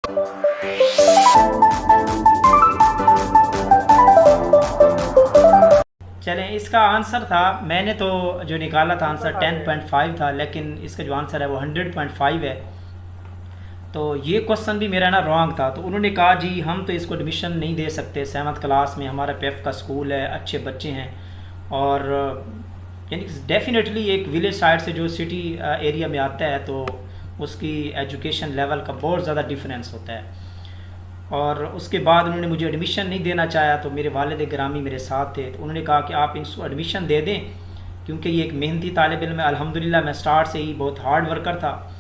चलें, इसका आंसर था, मैंने तो जो निकाला था आंसर 10.5 था, लेकिन इसका जो आंसर है वो 100.5 है। तो ये क्वेश्चन भी मेरा ना रॉन्ग था। तो उन्होंने कहा जी हम तो इसको एडमिशन नहीं दे सकते, 7th क्लास में हमारा पेफ का स्कूल है, अच्छे बच्चे हैं, और यानी डेफिनेटली एक विलेज साइड से जो सिटी एरिया में आता है तो उसकी एजुकेशन लेवल का बहुत ज़्यादा डिफरेंस होता है। और उसके बाद उन्होंने मुझे एडमिशन नहीं देना चाहा, तो मेरे वालिद ग्रामी मेरे साथ थे, तो उन्होंने कहा कि आप इसको एडमिशन दे दें, क्योंकि ये एक मेहनती तालिब इल्म है। अल्हम्दुलिल्लाह मैं स्टार्ट से ही बहुत हार्ड वर्कर था।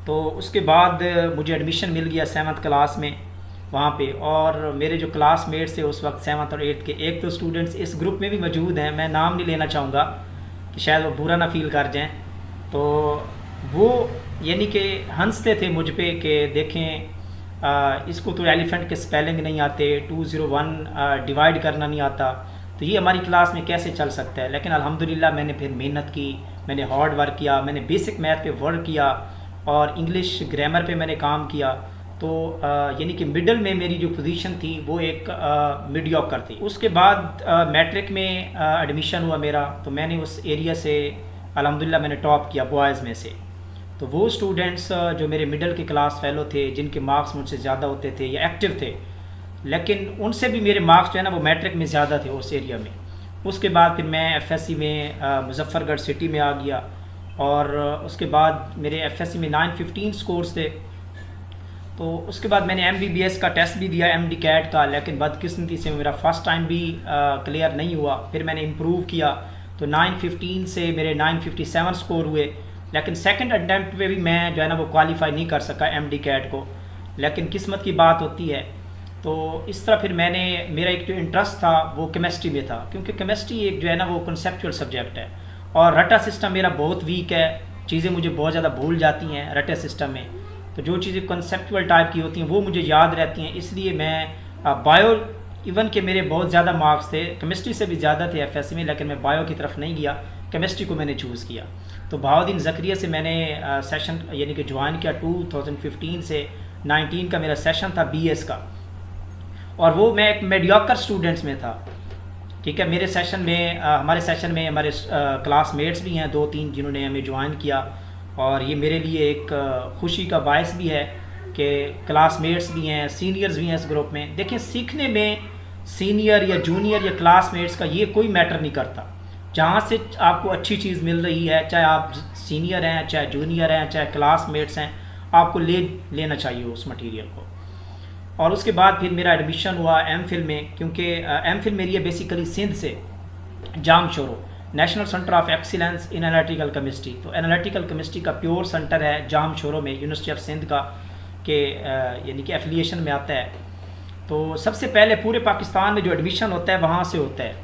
तो उसके बाद मुझे एडमिशन मिल गया 7th क्लास में वहाँ पे। और मेरे जो क्लासमेट्स थे उस वक्त 7th और 8th के, एक तो स्टूडेंट्स इस ग्रुप में भी मौजूद हैं, मैं नाम नहीं लेना चाहूँगा कि शायद वो बुरा ना फील कर जाएं, तो वो यानी कि हंसते थे मुझ पे कि देखें इसको तो एलिफेंट के स्पेलिंग नहीं आते, 201 डिवाइड करना नहीं आता, तो ये हमारी क्लास में कैसे चल सकता है। लेकिन अल्हम्दुलिल्लाह मैंने फिर मेहनत की, मैंने हार्ड वर्क किया, मैंने बेसिक मैथ पे वर्क किया और इंग्लिश ग्रामर पे मैंने काम किया। तो यानी कि मिडल में मेरी जो पोजीशन थी वो एक मीडियोकर थी। उसके बाद मैट्रिक में एडमिशन हुआ मेरा, तो मैंने उस एरिया से अल्हम्दुलिल्लाह मैंने टॉप किया बॉयज़ में से। तो वो स्टूडेंट्स जो मेरे मिडिल के क्लास फेलो थे, जिनके मार्क्स मुझसे ज़्यादा होते थे या एक्टिव थे, लेकिन उनसे भी मेरे मार्क्स जो है ना वो मैट्रिक में ज़्यादा थे उस एरिया में। उसके बाद फिर मैं एफएससी में मुजफ्फरगढ़ सिटी में आ गया, और उसके बाद मेरे एफएससी में 915 स्कोर्स थे। तो उसके बाद मैंने एमबीबीएस का टेस्ट भी दिया, एमडी कैट का, लेकिन बदकिस्मती से मेरा फ़र्स्ट टाइम भी क्लियर नहीं हुआ। फिर मैंने इम्प्रूव किया, तो 915 से मेरे 957 स्कोर हुए, लेकिन सेकंड अटैम्प्ट पे भी मैं जो है ना वो क्वालिफाई नहीं कर सका एमडी कैट को, लेकिन किस्मत की बात होती है। तो इस तरह फिर मेरा एक जो इंटरेस्ट था वो केमिस्ट्री में था, क्योंकि केमिस्ट्री एक जो है ना वो कंसेप्चुअल सब्जेक्ट है, और रटा सिस्टम मेरा बहुत वीक है, चीज़ें मुझे बहुत ज़्यादा भूल जाती हैं रटे सिस्टम में। तो जो चीज़ें कंसेप्चुअल टाइप की होती हैं वो मुझे याद रहती हैं, इसलिए मैं बायो, इवन के मेरे बहुत ज़्यादा मार्क्स थे, केमिस्ट्री से भी ज़्यादा थे एफएससी में, लेकिन मैं बायो की तरफ नहीं गया, केमिस्ट्री को मैंने चूज़ किया। तो बहाउद्दीन ज़करिया से मैंने सेशन यानी कि ज्वाइन किया 2015 से 19 का मेरा सेशन था बीएस का, और वो मैं एक मीडियोकर स्टूडेंट्स में था। ठीक है, मेरे सेशन में हमारे सेशन में हमारे क्लासमेट्स भी हैं 2-3 जिन्होंने हमें ज्वाइन किया, और ये मेरे लिए एक खुशी का बायस भी है कि क्लासमेट्स भी हैं, सीनियर्स भी हैं इस ग्रुप में। देखिए, सीखने में सीनियर या जूनियर या क्लासमेट्स का ये कोई मैटर नहीं करता। जहाँ से आपको अच्छी चीज़ मिल रही है, चाहे आप सीनियर हैं, चाहे जूनियर हैं, चाहे क्लासमेट्स हैं, आपको लेना चाहिए उस मटेरियल को। और उसके बाद फिर मेरा एडमिशन हुआ एमफिल में, क्योंकि एमफिल मेरी है बेसिकली सिंध से, Jamshoro, national centre of excellence in analytical chemistry. तो एनालिटिकल केमिस्ट्री का प्योर सेंटर है जाम शोरो में, यूनिवर्सिटी ऑफ सिंध का, के यानी कि एफिलिएशन में आता है। तो सबसे पहले पूरे पाकिस्तान में जो एडमिशन होता है वहाँ से होता है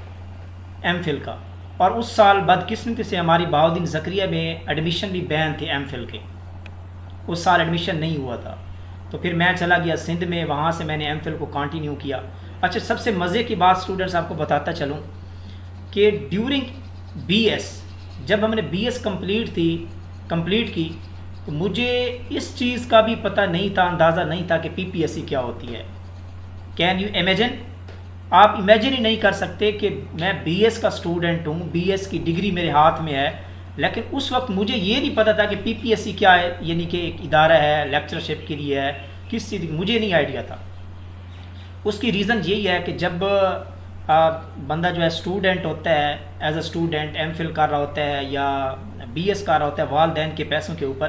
एमफिल का। और उस साल बदकिस्मती से हमारी बहाउद्दीन ज़करिया में एडमिशन भी बैन थे एमफिल के, उस साल एडमिशन नहीं हुआ था। तो फिर मैं चला गया सिंध में, वहाँ से मैंने एमफिल को कंटिन्यू किया। अच्छा, सबसे मज़े की बात स्टूडेंट्स आपको बताता चलूँ कि ड्यूरिंग बीएस, जब हमने बीएस कंप्लीट की, तो मुझे इस चीज़ का भी पता नहीं था, अंदाज़ा नहीं था कि पीपीएससी क्या होती है। Can you imagine? आप इमेजिन ही नहीं कर सकते कि मैं बीएस का स्टूडेंट हूँ, बीएस की डिग्री मेरे हाथ में है, लेकिन उस वक्त मुझे ये नहीं पता था कि पीपीएससी क्या है, यानी कि एक इदारा है, लेक्चरशिप के लिए है, किस चीज़ की मुझे नहीं आइडिया था। उसकी रीज़न यही है कि जब बंदा जो है स्टूडेंट होता है, एज अ स्टूडेंट एमफिल कर रहा होता है या बीएस कर रहा होता है वालिदैन के पैसों के ऊपर,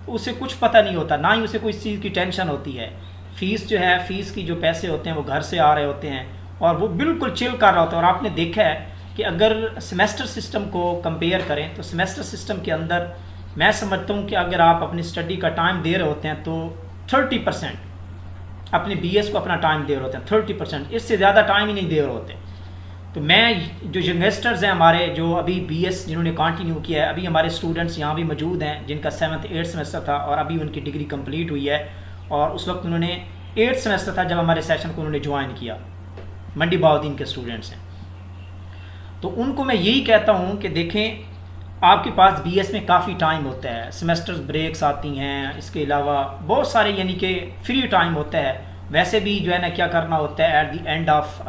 तो उसे कुछ पता नहीं होता, ना ही उसे कोई चीज़ की टेंशन होती है। फ़ीस जो है, फ़ीस की जो पैसे होते हैं वो घर से आ रहे होते हैं, और वो बिल्कुल चिल कर रहा होता है। और आपने देखा है कि अगर सेमेस्टर सिस्टम को कंपेयर करें तो सेमेस्टर सिस्टम के अंदर मैं समझता हूँ कि अगर आप अपनी स्टडी का टाइम दे रहे होते हैं तो 30% अपने बीएस को अपना टाइम दे रहे होते हैं, 30%, इससे ज़्यादा टाइम ही नहीं दे रहे होते। तो मैं जो यंगस्टर्स हैं हमारे, जो अभी बीएस जिन्होंने कंटिन्यू किया है, अभी हमारे स्टूडेंट्स यहाँ भी मौजूद हैं जिनका 7th 8th सेमेस्टर था और अभी उनकी डिग्री कंप्लीट हुई है, और उस वक्त उन्होंने 8th सेमेस्टर था जब हमारे सेशन को उन्होंने ज्वाइन किया, मंडी बहाउद्दीन के स्टूडेंट्स हैं। तो उनको मैं यही कहता हूँ कि देखें, आपके पास बीएस में काफ़ी टाइम होता है, सेमेस्टर्स ब्रेक्स आती हैं, इसके अलावा बहुत सारे यानी कि फ्री टाइम होता है। वैसे भी जो है ना क्या करना होता है, at the end of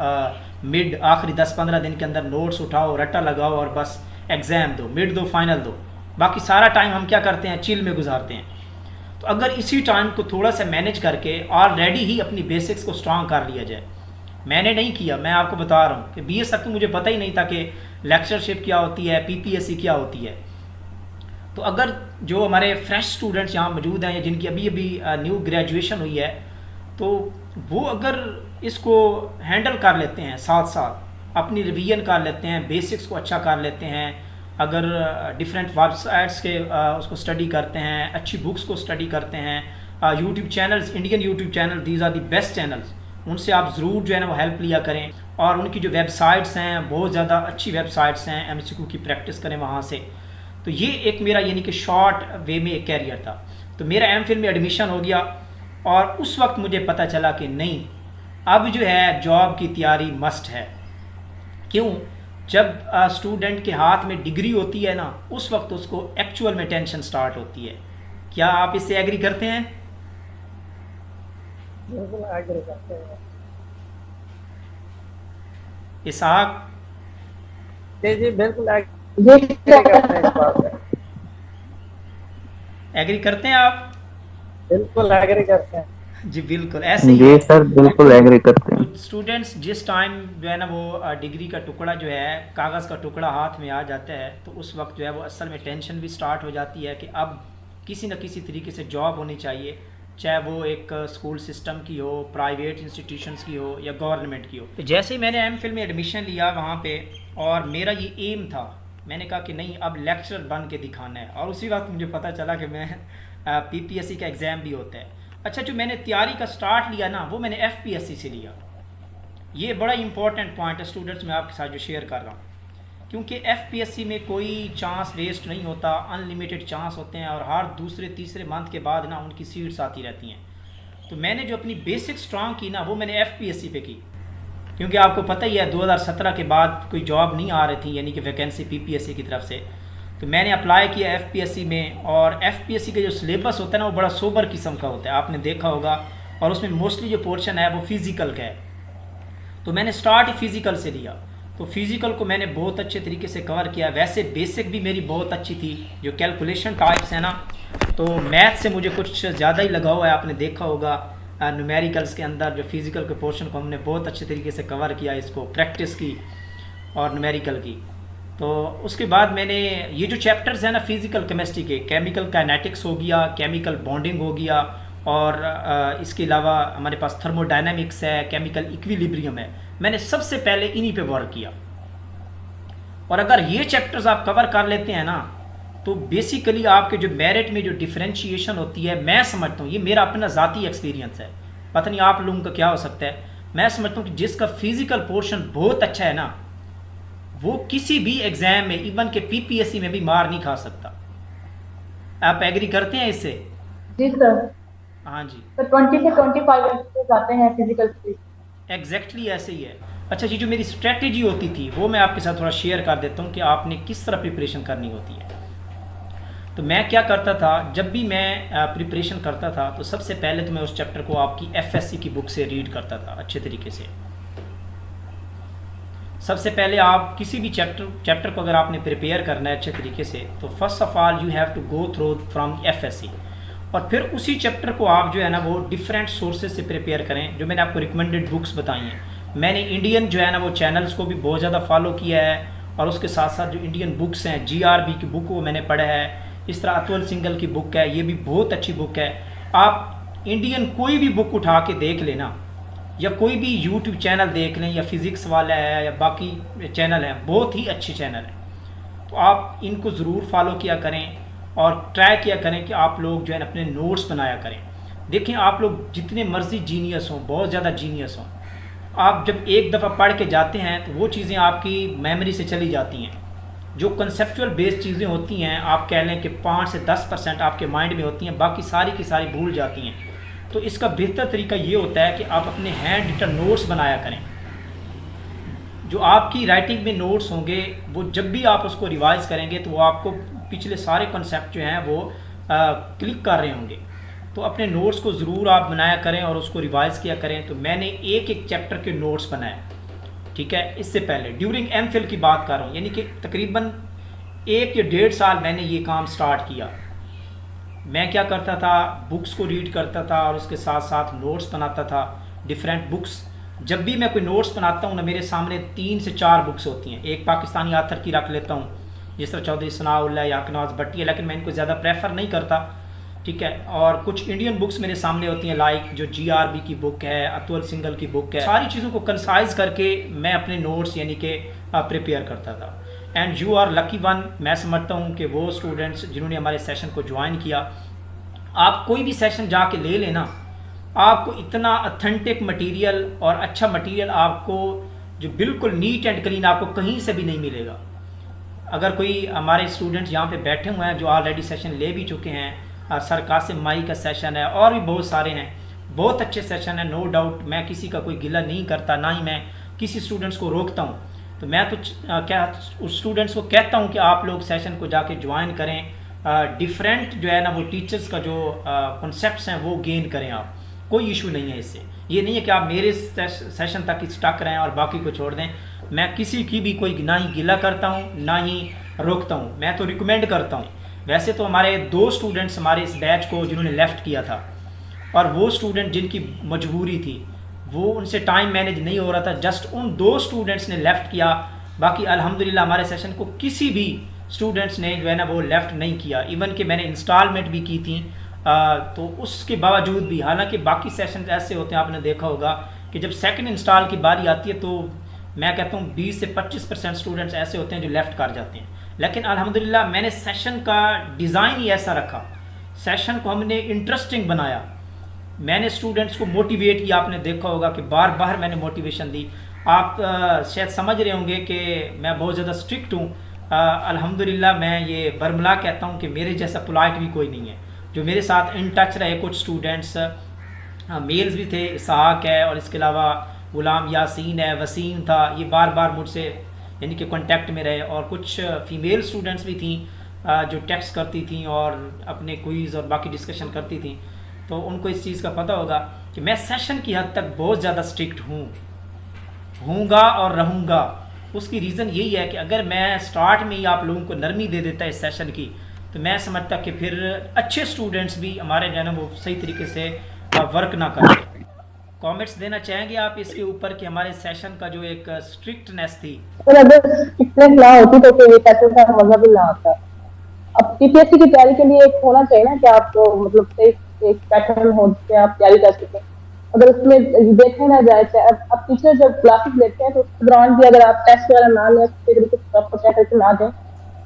mid आखिरी 10-15 दिन के अंदर नोट्स उठाओ, रट्टा लगाओ और बस एग्ज़ाम दो, मिड दो, फाइनल दो। बाकी सारा टाइम हम क्या करते हैं, चिल में गुजारते हैं। तो अगर इसी टाइम को थोड़ा सा मैनेज करके ऑलरेडी ही अपनी बेसिक्स को स्ट्रॉन्ग कर लिया जाए। मैंने नहीं किया, मैं आपको बता रहा हूँ कि बीएस तक तो मुझे पता ही नहीं था कि लेक्चरशिप क्या होती है, पीपीएससी क्या होती है। तो अगर जो हमारे फ्रेश स्टूडेंट्स यहाँ मौजूद हैं या जिनकी अभी अभी न्यू ग्रेजुएशन हुई है, तो वो अगर इसको हैंडल कर लेते हैं, साथ साथ अपनी रिवीजन कर लेते हैं, बेसिक्स को अच्छा कर लेते हैं, अगर डिफरेंट वेबसाइट्स के उसको स्टडी करते हैं, अच्छी बुक्स को स्टडी करते हैं, YouTube channels, Indian YouTube channel, these are the best channels, उनसे आप ज़रूर जो है ना वो हेल्प लिया करें। और उनकी जो वेबसाइट्स हैं बहुत ज़्यादा अच्छी वेबसाइट्स हैं, एमसीक्यू की प्रैक्टिस करें वहाँ से। तो ये एक मेरा यानी कि शॉर्ट वे में एक कैरियर था। तो मेरा एमफिल में एडमिशन हो गया और उस वक्त मुझे पता चला कि नहीं, अब जो है जॉब की तैयारी मस्ट है। क्यों? जब स्टूडेंट के हाथ में डिग्री होती है ना, उस वक्त उसको एक्चुअल में टेंशन स्टार्ट होती है। क्या आप इससे एग्री करते हैं? बिल्कुल एग्री करते हैं। इसहाक? जी जी बिल्कुल जी एग्री करते हैं इस बात पे। एग्री करते हैं आप? बिल्कुल एग्री करते हैं। जी बिल्कुल ऐसे ही जी है। सर, बिल्कुल एग्री करते हैं। स्टूडेंट्स जिस टाइम जो है ना वो डिग्री का टुकड़ा जो है, कागज़ का टुकड़ा हाथ में आ जाता है, तो उस वक्त जो है वो असल में टेंशन भी स्टार्ट हो जाती है कि अब किसी न किसी तरीके से जॉब होनी चाहिए, चाहे वो एक स्कूल सिस्टम की हो, प्राइवेट इंस्टीट्यूशंस की हो या गवर्नमेंट की हो। तो जैसे ही मैंने एमफिल में एडमिशन लिया वहाँ पे, और मेरा ये एम था, मैंने कहा कि नहीं अब लेक्चरर बन के दिखाना है। और उसी वक्त मुझे पता चला कि मैं पीपीएससी का एग्ज़ाम भी होता है। अच्छा, जो मैंने तैयारी का स्टार्ट लिया ना, वो मैंने एफपीएससी से लिया। ये बड़ा इंपॉर्टेंट पॉइंट है स्टूडेंट्स, मैं आपके साथ जो शेयर कर रहा हूँ, क्योंकि एफपीएससी में कोई चांस वेस्ट नहीं होता, अनलिमिटेड चांस होते हैं और हर दूसरे तीसरे मंथ के बाद ना उनकी सीट्स आती रहती हैं। तो मैंने जो अपनी बेसिक स्ट्रॉन्ग की ना, वो मैंने एफपीएससी पे की, क्योंकि आपको पता ही है 2017 के बाद कोई जॉब नहीं आ रही थी, यानी कि वैकेंसी पीपीएससी की तरफ से। तो मैंने अप्लाई किया एफपीएससी में, और एफपीएससी का जो सिलेबस होता है ना वो बड़ा सोबर किस्म का होता है, आपने देखा होगा, और उसमें मोस्टली जो पोर्शन है वो फिज़िकल का है। तो मैंने स्टार्ट ही फ़िज़िकल से लिया, तो फिज़िकल को मैंने बहुत अच्छे तरीके से कवर किया। वैसे बेसिक भी मेरी बहुत अच्छी थी, जो कैलकुलेशन टाइप्स है ना, तो मैथ से मुझे कुछ ज़्यादा ही लगा हुआ है, आपने देखा होगा न्यूमेरिकल्स के अंदर जो फिज़िकल के पोर्शन को हमने बहुत अच्छे तरीके से कवर किया, इसको प्रैक्टिस की और न्यूमेरिकल की। तो उसके बाद मैंने ये जो चैप्टर्स हैं ना फिज़िकल केमिस्ट्री के, केमिकल काइनेटिक्स हो गया, केमिकल बॉन्डिंग हो गया, और इसके अलावा हमारे पास थर्मोडायनामिक्स है, केमिकल इक्विलिब्रियम है, मैंने सबसे पहले इन्हीं पे वर्क किया। और अगर ये चैप्टर्स आप कवर कर लेते हैं ना, तो बेसिकली आपके जो मेरिट में जो डिफरेंशिएशन होती है, मैं समझता हूँ, ये मेरा अपना ज़ाती एक्सपीरियंस है, पता नहीं आप लोगों का क्या हो सकता है, मैं समझता हूँ कि जिसका फिज़िकल पोर्शन बहुत अच्छा है ना, वो किसी भी एग्ज़ाम में, इवन के पीपीएससी में भी मार नहीं खा सकता। आप एग्री करते हैं इससे? जी सर। हाँ जी, तो 20 से 25 आते हैं फिजिकल से। एग्जैक्टली ऐसे ही है। अच्छा जी, जो मेरी स्ट्रेटेजी होती थी वो मैं आपके साथ थोड़ा शेयर कर देता हूँ कि आपने किस तरह प्रिपरेशन करनी होती है। तो मैं क्या करता था, जब भी मैं प्रिपरेशन करता था, तो सबसे पहले तो मैं उस चैप्टर को आपकी एफएससी की बुक से रीड करता था अच्छे तरीके से। सबसे पहले आप किसी भी चैप्टर को अगर आपने प्रिपेयर करना है अच्छे तरीके से, तो first of all you have to go through from FSc, और फिर उसी चैप्टर को आप जो है ना वो डिफरेंट सोर्सेज से प्रिपेयर करें। जो मैंने आपको रिकमेंडेड बुक्स बताई हैं, मैंने इंडियन जो है ना वो चैनल्स को भी बहुत ज़्यादा फॉलो किया है, और उसके साथ साथ जो इंडियन बुक्स हैं, जीआरबी की बुक वो मैंने पढ़ा है, इस तरह अतुल सिंघल की बुक है, ये भी बहुत अच्छी बुक है। आप इंडियन कोई भी बुक उठा के देख लेना, या कोई भी यूट्यूब चैनल देख लें, या फिज़िक्स वाला है या बाकी चैनल हैं, बहुत ही अच्छे चैनल हैं, तो आप इनको ज़रूर फॉलो किया करें और ट्राई किया करें कि आप लोग जो है अपने नोट्स बनाया करें। देखें, आप लोग जितने मर्जी जीनियस हों, बहुत ज़्यादा जीनियस हों, आप जब एक दफ़ा पढ़ के जाते हैं तो वो चीज़ें आपकी मेमोरी से चली जाती हैं। जो कंसेप्चुअल बेस्ड चीज़ें होती हैं, आप कह लें कि 5 से 10% आपके माइंड में होती हैं, बाकी सारी की सारी भूल जाती हैं। तो इसका बेहतर तरीका ये होता है कि आप अपने हैंड रिटन नोट्स बनाया करें। जो आपकी राइटिंग में नोट्स होंगे वो जब भी आप उसको रिवाइज करेंगे तो वो आपको पिछले सारे कॉन्सेप्ट जो हैं वो क्लिक कर रहे होंगे। तो अपने नोट्स को ज़रूर आप बनाया करें और उसको रिवाइज किया करें। तो मैंने एक एक चैप्टर के नोट्स बनाए, ठीक है। इससे पहले ड्यूरिंग एमफिल की बात कर रहा हूँ, यानी कि तकरीबन 1 या 1.5 साल मैंने ये काम स्टार्ट किया। मैं क्या करता था, बुक्स को रीड करता था और उसके साथ साथ नोट्स बनाता था, डिफरेंट बुक्स। जब भी मैं कोई नोट्स बनाता हूँ ना, मेरे सामने 3 से 4 बुक्स होती हैं। एक पाकिस्तानी आथर की रख लेता हूँ, जिस तरह चौधरी सनाउल्लाह या अकनाज़ भट्टी है, लेकिन मैं इनको ज़्यादा प्रेफर नहीं करता, ठीक है। और कुछ इंडियन बुक्स मेरे सामने होती हैं, लाइक जो GRB की बुक है, अतुल सिंघल की बुक है। सारी चीज़ों को कंसाइज करके मैं अपने नोट्स यानी कि प्रिपेयर करता था। And you are lucky one, मैं समझता हूँ कि वो स्टूडेंट्स जिन्होंने हमारे सेशन को ज्वाइन किया, आप कोई भी सेशन जाके ले लेना, आपको इतना ऑथेंटिक मटेरियल और अच्छा मटेरियल आपको जो बिल्कुल नीट एंड क्लीन आपको कहीं से भी नहीं मिलेगा। अगर कोई हमारे स्टूडेंट्स यहाँ पे बैठे हुए हैं जो ऑलरेडी सेशन ले भी चुके हैं, सर कासिम माई का सेशन है और भी बहुत सारे हैं, बहुत अच्छे सेशन है, नो डाउट। मैं किसी का कोई गिला नहीं करता, ना ही मैं किसी स्टूडेंट्स को रोकता हूँ। तो मैं तो क्या उस स्टूडेंट्स को कहता हूँ कि आप लोग सेशन को जाके ज्वाइन करें, डिफरेंट जो है ना वो टीचर्स का जो कॉन्सेप्ट्स हैं वो गेन करें आप। कोई इशू नहीं है इससे। ये नहीं है कि आप मेरे सेशन तक स्टक रहें और बाकी को छोड़ दें। मैं किसी की भी कोई ना ही गिला करता हूँ ना ही रोकता हूँ, मैं तो रिकमेंड करता हूँ। वैसे तो हमारे 2 स्टूडेंट्स हमारे इस बैच को जिन्होंने लेफ़्ट किया था, और वो स्टूडेंट जिनकी मजबूरी थी, वो उनसे टाइम मैनेज नहीं हो रहा था, जस्ट उन 2 स्टूडेंट्स ने लेफ़्ट किया। बाकी अल्हम्दुलिल्लाह हमारे सेशन को किसी भी स्टूडेंट्स ने जो है ना वो लेफ़्ट नहीं किया। इवन कि मैंने इंस्टॉलमेंट भी की थी, तो उसके बावजूद भी, हालांकि बाकी सेशन ऐसे होते हैं, आपने देखा होगा कि जब सेकंड इंस्टॉल की बारी आती है तो मैं कहता हूँ 20 से 25% स्टूडेंट्स ऐसे होते हैं जो लेफ़्ट कर जाते हैं। लेकिन अल्हम्दुलिल्लाह मैंने सेशन का डिज़ाइन ही ऐसा रखा, सेशन को हमने इंटरेस्टिंग बनाया, मैंने स्टूडेंट्स को मोटिवेट किया। आपने देखा होगा कि बार बार मैंने मोटिवेशन दी। आप शायद समझ रहे होंगे कि मैं बहुत ज़्यादा स्ट्रिक्ट हूँ। अल्हम्दुलिल्लाह मैं ये बरमला कहता हूँ कि मेरे जैसा पोलाइट भी कोई नहीं है। जो मेरे साथ इन टच रहे कुछ स्टूडेंट्स, मेल्स भी थे, इसहाक है और इसके अलावा गुलाम यासीन है, वसीम था, ये बार बार मुझसे यानी कि कांटेक्ट में रहे। और कुछ फ़ीमेल स्टूडेंट्स भी थी जो टेक्स्ट करती थी और अपने क्विज़ और बाकी डिस्कशन करती थी। तो उनको इस चीज़ का पता होगा कि मैं सेशन की हद तक बहुत ज़्यादा स्ट्रिक्ट हूँगा और रहूँगा। उसकी रीज़न यही है कि अगर मैं स्टार्ट में ही आप लोगों को नरमी दे देता इस सेशन की, तो मैं समझता कि फिर अच्छे स्टूडेंट्स भी हमारे जो है ना वो सही तरीके से वर्क ना करते। कमेंट्स देना चाहेंगे आप इसके ऊपर कि हमारे सेशन का जो एक स्ट्रिक्टनेस थी। सर अगर स्ट्रिक्टनेस ना होती तो फिर ये पैटर्न का मतलब ही ना होता। अब पीपीएससी की तैयारी के लिए एक होना चाहिए ना कि आपको मतलब एक पैटर्न हो जिससे आप तैयारी कर सकें। अगर उसमें देखा ना जाए, अब टीचर जब क्लासेस लेते हैं तो उसके दौरान भी अगर आप टेस्ट वगैरह ना लें, तरीके से प्रॉपर चेक करके ना दें,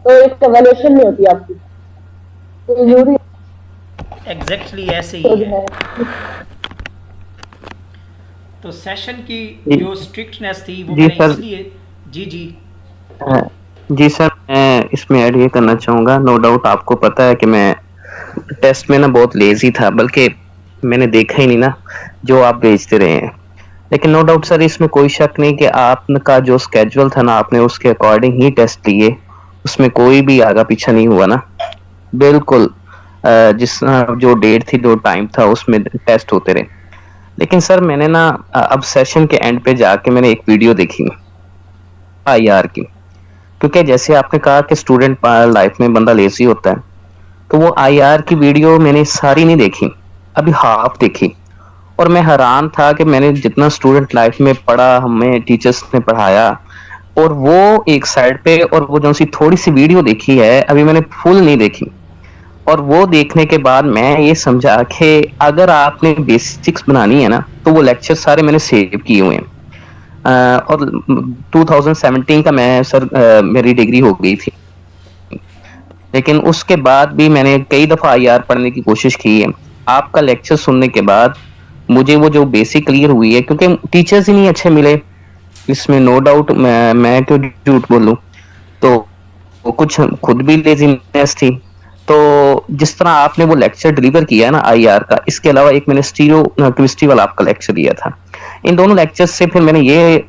तो एक एवैल्यूएशन नहीं होती आपकी। तो जरूरी एग्जैक्टली ऐसे ही है। तो सेशन की जो स्ट्रिक्टनेस थी वो मैंने इसलिए जी सर, मैं इसमें ऐड ये करना चाहूँगा। नो डाउट आपको पता है कि मैं टेस्ट में ना बहुत लेजी था, बल्कि मैंने देखा ही नहीं ना जो आप भेजते रहे हैं। लेकिन नो डाउट सर इसमें कोई शक नहीं कि आपका जो स्केड्यूल था ना, आपने उसके अकॉर्डिंग ही टेस्ट लिए, उसमें कोई भी आगा पीछा नहीं हुआ ना, बिल्कुल जिस जो डेट थी, जो टाइम था, उसमें टेस्ट होते रहे। लेकिन सर मैंने ना अब सेशन के एंड पे जाके मैंने एक वीडियो देखी IR की, क्योंकि जैसे आपने कहा कि स्टूडेंट लाइफ में बंदा लेजी होता है, तो वो IR की वीडियो मैंने सारी नहीं देखी, अभी हाफ देखी। और मैं हैरान था कि मैंने जितना स्टूडेंट लाइफ में पढ़ा, हमें टीचर्स ने पढ़ाया, और वो एक साइड पे, और वो जो सी थोड़ी सी वीडियो देखी है, अभी मैंने फुल नहीं देखी। और वो देखने के बाद मैं ये समझा कि अगर आपने बेसिक्स बनानी है ना, तो वो लेक्चर सारे मैंने सेव किए हुए हैं। और 2017 का मैं सर मेरी डिग्री हो गई थी, लेकिन उसके बाद भी मैंने कई दफ़ा IR पढ़ने की कोशिश की है। आपका लेक्चर सुनने के बाद मुझे वो जो बेसिक क्लियर हुई है, क्योंकि टीचर्स ही नहीं अच्छे मिले इसमें, नो डाउट मैं क्यों झूठ बोलूं, तो कुछ खुद भी लेजीनेस थी। तो जिस तरह आपने वो लेक्चर डिलीवर किया है ना IR का, इसके अलावा एक मैंने स्टीरियो केमिस्ट्री वाला आपका लेक्चर दिया था, इन दोनों लेक्चर से फिर मैंने ये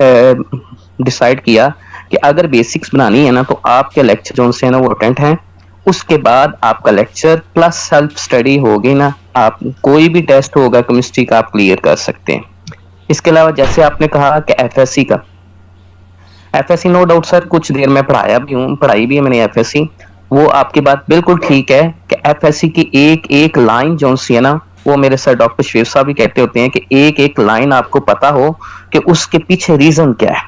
डिसाइड किया कि अगर बेसिक्स बनानी है ना तो आपके लेक्चर जो से ना वो अटेंड हैं, उसके बाद आपका लेक्चर प्लस सेल्फ स्टडी होगी ना, आप कोई भी टेस्ट होगा केमिस्ट्री का आप क्लियर कर सकते हैं। इसके अलावा जैसे आपने कहा कि एफएससी का, एफएससी नो डाउट सर कुछ देर में पढ़ाया भी हूँ, पढ़ाई भी है मैंने एफएससी। वो आपकी बात बिल्कुल ठीक है कि एफएससी की एक एक लाइन जो सी है ना, वो मेरे सर डॉक्टर शेर साहब भी कहते होते हैं कि एक एक लाइन आपको पता हो कि उसके पीछे रीजन क्या है,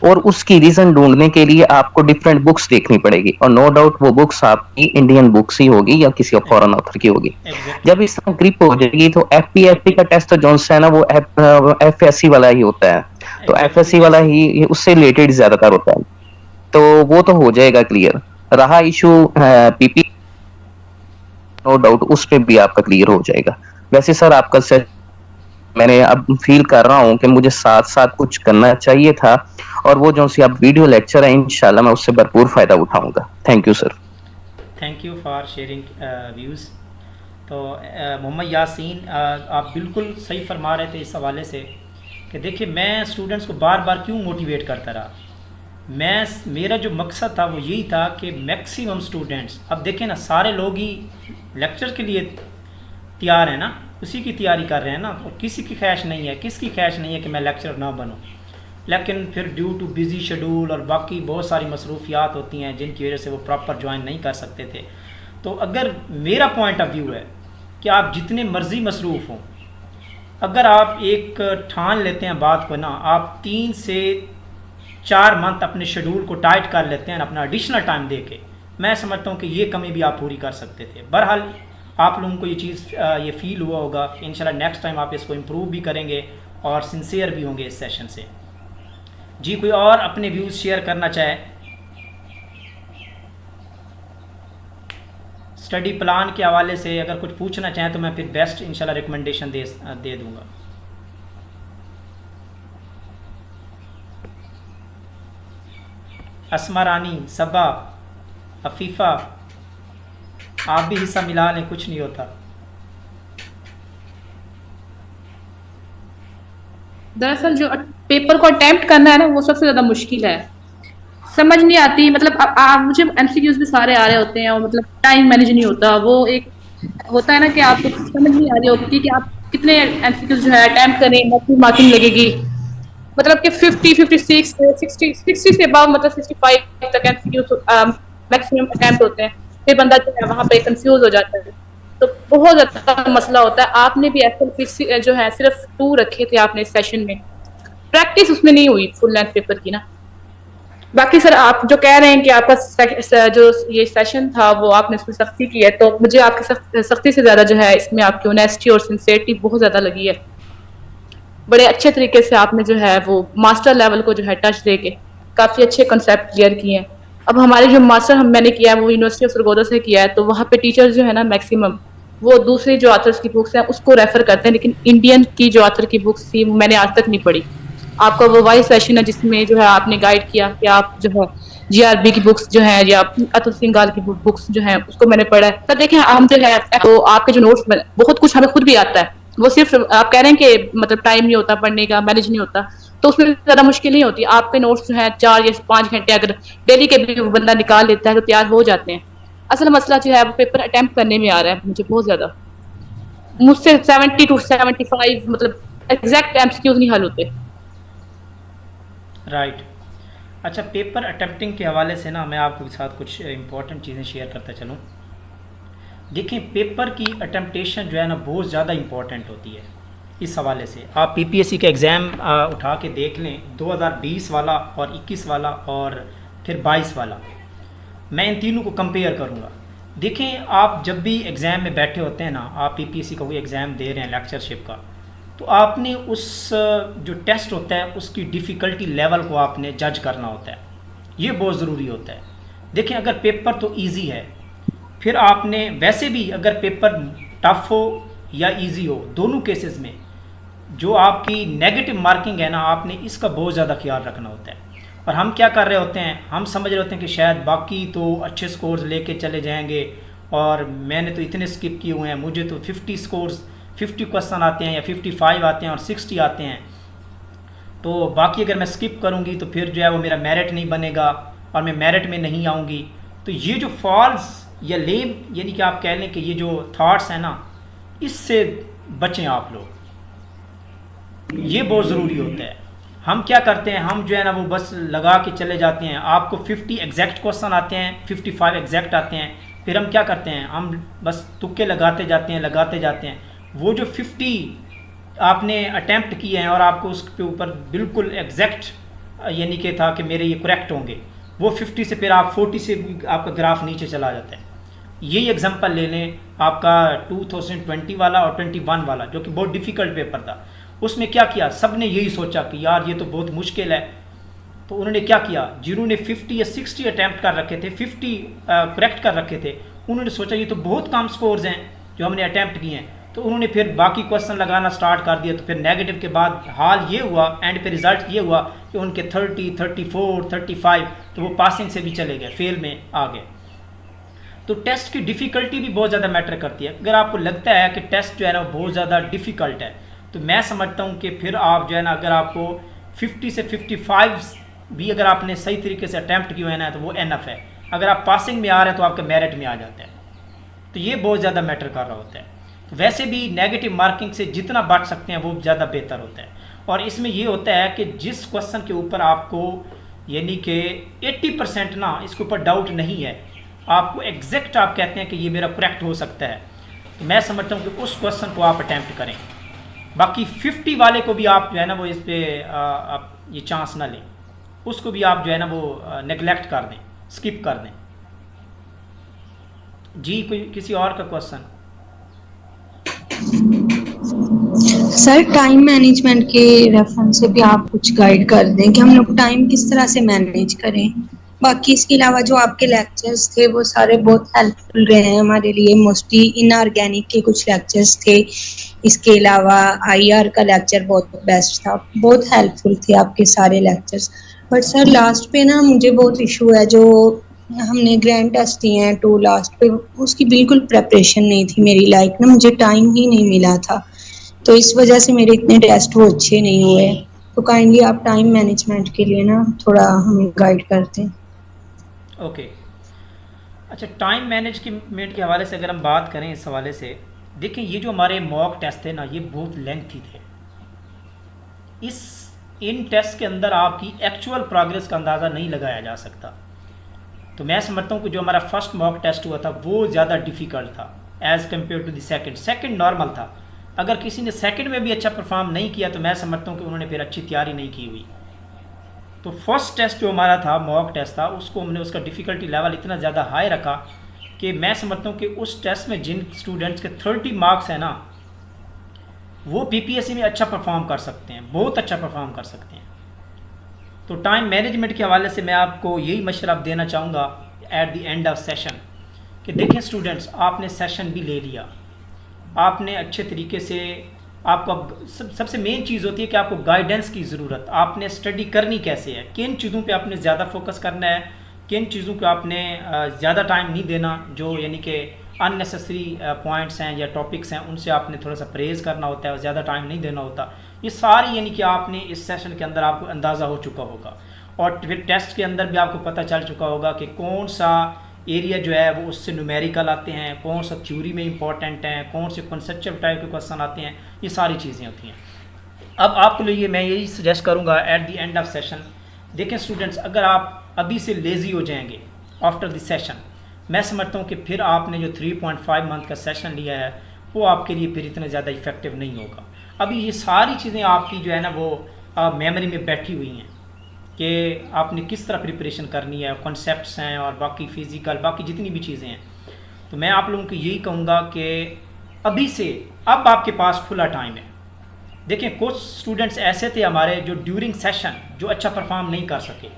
और उसकी रीजन ढूंढने के लिए आपको डिफरेंट बुक्स देखनी पड़ेगी, और नो डाउट वो बुक्स आपकी इंडियन बुक्स ही होगी या किसी फॉरेन ऑथर की होगी। एग्जैक्टली। जब इस तरह ग्रिप हो जाएगी तो एफपीएससी का टेस्ट जो है ना वो एफएससी वाला ही होता है, तो एफएससी वाला ही उससे रिलेटेड ज्यादातर होता है, तो वो तो हो जाएगा क्लियर। रहा इशू पीपी, नो डाउट उस पे भी आपका क्लियर हो जाएगा। वैसे सर आपका सेट मैंने अब फील कर रहा हूँ कि मुझे साथ साथ कुछ करना चाहिए था, और वो जो सी आप वीडियो लेक्चर है इंशाल्लाह मैं उससे भरपूर फायदा उठाऊंगा। Thank you sir. Thank you for sharing views. तो मोहम्मद यासीन, आप बिल्कुल सही फरमा रहे थे इस हवाले से कि देखिए मैं स्टूडेंट्स को बार बार क्यों मोटिवेट करता रहा। मेरा जो मकसद था वो यही था कि मैक्सिमम स्टूडेंट्स, अब देखें ना सारे लोग ही लेक्चर के लिए तैयार हैं ना, उसी की तैयारी कर रहे हैं ना, और किसी की ख्वाहिश नहीं है, किसकी ख्वाहिश नहीं है कि मैं लेक्चरर ना बनूं, लेकिन फिर ड्यू टू बिज़ी शेड्यूल और बाकी बहुत सारी मसरूफियात होती हैं जिनकी वजह से वो प्रॉपर ज्वाइन नहीं कर सकते थे। तो अगर मेरा पॉइंट ऑफ व्यू है कि आप जितने मर्ज़ी मसरूफ़ हों, अगर आप एक ठान लेते हैं बात को ना, आप 3 से 4 मंथ अपने शेड्यूल को टाइट कर लेते हैं अपना एडिशनल टाइम दे के, मैं समझता हूँ कि ये कमी भी आप पूरी कर सकते थे। बहरहाल आप लोगों को ये चीज़ ये फील हुआ होगा कि इंशाल्लाह नेक्स्ट टाइम आप इसको इम्प्रूव भी करेंगे और सिंसियर भी होंगे इस सेशन से। जी कोई और अपने व्यूज़ शेयर करना चाहे? स्टडी प्लान के हवाले से अगर कुछ पूछना चाहें तो मैं फिर बेस्ट इंशाल्लाह रिकमेंडेशन दे दूँगा। अस्मा रानी, सबा, अफीफ़ा, आप भी हिस्सा मिला लें, कुछ नहीं होता। दरअसल जो पेपर को अटेम्प्ट करना है ना वो सबसे ज़्यादा मुश्किल है, समझ नहीं आती। मतलब मुझे एमसीक्यूज भी सारे आ रहे होते हैं और मतलब टाइम मैनेज नहीं होता। वो एक होता है ना कि आपको समझ नहीं आ रही होती कि आप कितने एमसीक्यूज जो है अटेम्प्ट करें, कितनी मार्किंग लगेगी। मतलब कि 50, 56, 60 से अबव, मतलब 65 तक एमसीक्यूज मैक्सिमम अटेम्प्ट होते हैं। फिर बंदा जो है वहाँ पे कंफ्यूज हो जाता है, तो बहुत ज़्यादा मसला होता है। आपने भी एफएल जो है सिर्फ 2 रखे थे आपने इस सेशन में, प्रैक्टिस उसमें नहीं हुई फुल लेंथ पेपर की ना। बाकी सर आप जो कह रहे हैं कि आपका जो ये सेशन था वो आपने इसमें सख्ती की है, तो मुझे आपकी सख्ती से ज़्यादा जो है इसमें आपकी ऑनेस्टी और सिंसियरिटी बहुत ज़्यादा लगी है। बड़े अच्छे तरीके से आपने जो है वो मास्टर लेवल को जो है टच दे के काफ़ी अच्छे कंसेप्ट क्लियर किए हैं। अब हमारे जो मास्टर मैंने किया है वो यूनिवर्सिटी ऑफ सरगोदा से किया है, तो वहाँ पे टीचर्स जो है ना मैक्सिमम वो दूसरी जो ऑथर्स की बुक्स हैं उसको रेफर करते हैं, लेकिन इंडियन की जो ऑथर की बुक्स थी मैंने आज तक नहीं पढ़ी। आपका वो वाइस सेशन है जिसमें जो है आपने गाइड किया कि आप जो है जीआरबी की बुक्स जो है या अतुल सिंह गाल की बुक्स जो है उसको मैंने पढ़ा है। तब देखें हम जो है तो आपके जो नोट्स बहुत कुछ हमें खुद भी आता है, वो सिर्फ आप कह रहे हैं कि मतलब टाइम नहीं होता पढ़ने का, मैनेज नहीं होता, तो उसमें ज़्यादा मुश्किल नहीं होती। आपके नोट्स जो है 4 या 5 घंटे अगर डेली के भी बंदा निकाल लेता है तो तैयार हो जाते हैं। असल मसला जो है वो पेपर अटेम्प्ट करने में आ रहा है मुझे बहुत ज़्यादा। मुझसे 70 to 75 मतलब एग्जैक्ट एमसीक्यूज नहीं हल होते। राइट। अच्छा, पेपर अटेम्प्टिंग के हवाले से ना मैं आपके साथ कुछ इंपॉर्टेंट चीज़ें शेयर करता चलूँ। देखिए पेपर की अटेम्प्टेशन जो है ना बहुत ज़्यादा इंपॉर्टेंट होती है। इस हवाले से आप पीपीएससी का एग्ज़ाम उठा के देख लें, 2020 वाला और 21 वाला और फिर 22 वाला, मैं इन तीनों को कंपेयर करूँगा। देखें आप जब भी एग्ज़ाम में बैठे होते हैं ना, आप पीपीएससी का कोई एग्ज़ाम दे रहे हैं लेक्चरशिप का, तो आपने उस जो टेस्ट होता है उसकी डिफ़िकल्टी लेवल को आपने जज करना होता है, ये बहुत ज़रूरी होता है। देखें अगर पेपर तो इजी है, फिर आपने वैसे भी अगर पेपर टफ हो या इजी हो, दोनों केसेस में जो आपकी नेगेटिव मार्किंग है ना, आपने इसका बहुत ज़्यादा ख्याल रखना होता है। और हम क्या कर रहे होते हैं, हम समझ रहे होते हैं कि शायद बाकी तो अच्छे स्कोर्स लेके चले जाएंगे और मैंने तो इतने स्किप किए हुए हैं, मुझे तो 50 क्वेश्चन आते हैं या 55 आते हैं और 60 आते हैं। तो बाकी अगर मैं स्किप करूँगी तो फिर जो है वो मेरा मेरिट नहीं बनेगा और मैं मेरिट में नहीं आऊँगी। तो ये जो फॉल्स या लेम यानी कि आप कह लें कि ये जो थाट्स हैं ना, इससे बचें आप लोग, ये बहुत ज़रूरी होता है। हम क्या करते हैं, हम जो है ना वो बस लगा के चले जाते हैं। आपको 50 एग्जैक्ट क्वेश्चन आते हैं, 55 एग्जैक्ट आते हैं, फिर हम क्या करते हैं, हम बस तुक्के लगाते जाते हैं। वो जो 50 आपने अटैम्प्ट किए हैं और आपको उसके ऊपर बिल्कुल एग्जैक्ट यानी कि था कि मेरे ये करेक्ट होंगे, वो 50 से फिर आप 40 से आपका ग्राफ नीचे चला जाता है। यही एग्जांपल ले लें आपका 2020 वाला और 21 वाला, जो कि बहुत डिफ़िकल्ट पेपर था। उसमें क्या किया, सब ने यही सोचा कि यार ये तो बहुत मुश्किल है। तो उन्होंने क्या किया, जिन्होंने 50 या 60 अटैम्प्ट कर रखे थे, 50 करेक्ट कर रखे थे, उन्होंने सोचा ये तो बहुत कम स्कोर्स हैं जो हमने अटैम्प्ट किए हैं। तो उन्होंने फिर बाकी क्वेश्चन लगाना स्टार्ट कर दिया। तो फिर नेगेटिव के बाद हाल ये हुआ, एंड पे रिजल्ट ये हुआ कि उनके 30, 34, 35, तो वो पासिंग से भी चले गए, फेल में आ गए। तो टेस्ट की डिफ़िकल्टी भी बहुत ज़्यादा मैटर करती है। अगर आपको लगता है कि टेस्ट जो है ना बहुत ज़्यादा डिफ़िकल्ट है, तो मैं समझता हूँ कि फिर आप जो है ना, अगर आपको 50 से 55 भी अगर आपने सही तरीके से अटैम्प्ट किए हैं ना, तो वो एनफ है। अगर आप पासिंग में आ रहे हैं तो आपका मेरिट में आ जाता है। तो ये बहुत ज़्यादा मैटर कर रहा होता है। तो वैसे भी नेगेटिव मार्किंग से जितना बच सकते हैं वो ज़्यादा बेहतर होता है। और इसमें ये होता है कि जिस क्वेश्चन के ऊपर आपको यानी कि 80% ना इसके ऊपर डाउट नहीं है, आपको एग्जैक्ट आप कहते हैं कि ये मेरा करेक्ट हो सकता है, तो मैं समझता हूँ कि उस क्वेश्चन को आप अटैम्प्ट करें। बाकी 50 वाले को भी आप जो है ना वो इस पर आप ये चांस ना लें, उसको भी आप जो है ना वो नेगलेक्ट कर दें, स्किप कर दें। जी कोई किसी और का क्वेश्चन? सर टाइम मैनेजमेंट के रेफरेंस से भी आप कुछ गाइड कर दें कि हम लोग टाइम किस तरह से मैनेज करें। बाकी इसके अलावा जो आपके लेक्चर्स थे वो सारे बहुत हेल्पफुल रहे हैं हमारे लिए। मोस्टली इनऑर्गेनिक के कुछ लेक्चर्स थे, इसके अलावा आईआर का लेक्चर बहुत बेस्ट था, बहुत हेल्पफुल थे आपके सारे लेक्चर्स। बट सर लास्ट पे ना मुझे बहुत इशू है, जो हमने ग्रैंड टेस्ट दिए हैं 2 लास्ट पे, उसकी बिल्कुल प्रेपरेशन नहीं थी मेरी, लाइक ना मुझे टाइम ही नहीं मिला था, तो इस वजह से मेरे इतने टेस्ट वो अच्छे नहीं हुए। तो काइंडली आप टाइम मैनेजमेंट के लिए ना थोड़ा हमें गाइड करते हैं। ओके अच्छा, टाइम मैनेजमेंट के हवाले से अगर हम बात करें इस हवाले से, देखिए ये जो हमारे मॉक टेस्ट थे ना, ये बहुत लेंथी थे। इन टेस्ट के अंदर आपकी एक्चुअल प्रोग्रेस का अंदाज़ा नहीं लगाया जा सकता। तो मैं समझता हूँ कि जो हमारा फर्स्ट मॉक टेस्ट हुआ था वो ज़्यादा डिफ़िकल्ट था as compare to the second normal था। अगर किसी ने सेकंड में भी अच्छा परफॉर्म नहीं किया तो मैं समझता हूँ कि उन्होंने फिर अच्छी तैयारी नहीं की हुई। तो फर्स्ट टेस्ट जो हमारा था, मॉक टेस्ट था, उसको हमने उसका डिफ़िकल्टी लेवल इतना ज़्यादा हाई रखा कि मैं समझता हूँ कि उस टेस्ट में जिन स्टूडेंट्स के 30 मार्क्स हैं ना, वो पीपीएससी में अच्छा परफॉर्म कर सकते हैं, बहुत अच्छा परफॉर्म कर सकते हैं। तो टाइम मैनेजमेंट के हवाले से मैं आपको यही मशवरा देना चाहूँगा at the end of session कि देखें स्टूडेंट्स, आपने सेशन भी ले लिया, आपने अच्छे तरीके से, आपको सबसे मेन चीज़ होती है कि आपको गाइडेंस की ज़रूरत, आपने स्टडी करनी कैसे है, किन चीज़ों पे आपने ज़्यादा फोकस करना है, किन चीज़ों को आपने ज़्यादा टाइम नहीं देना, जो यानी कि अननेसेसरी पॉइंट्स हैं या टॉपिक्स हैं उनसे आपने थोड़ा सा परहेज़ करना होता है, ज़्यादा टाइम नहीं देना होता। ये सारी यानी कि आपने इस सेशन के अंदर आपको अंदाज़ा हो चुका होगा और फिर टेस्ट के अंदर भी आपको पता चल चुका होगा कि कौन सा एरिया जो है वो उससे न्यूमेरिकल आते हैं, कौन सा थ्योरी में इंपॉर्टेंट हैं, कौन से कॉन्सेप्चुअल टाइप के क्वेश्चन आते हैं, ये सारी चीज़ें होती हैं। अब आपके लिए मैं यही सजेस्ट करूँगा at the end of session, देखें स्टूडेंट्स, अगर आप अभी से लेज़ी हो जाएंगे आफ्टर द सेशन, मैं समझता हूँ कि फिर आपने जो 3.5 मंथ का सेशन लिया है वो आपके लिए फिर इतना ज़्यादा इफेक्टिव नहीं होगा। अभी ये सारी चीज़ें आपकी जो है ना वो मेमोरी में बैठी हुई हैं कि आपने किस तरह प्रिपरेशन करनी है, कॉन्सेप्ट्स हैं और बाकी फ़िज़िकल बाकी जितनी भी चीज़ें हैं। तो मैं आप लोगों को यही कहूँगा कि अभी से अब आपके पास खुला टाइम है। देखें कुछ स्टूडेंट्स ऐसे थे हमारे जो ड्यूरिंग सेशन जो अच्छा परफॉर्म नहीं कर सके।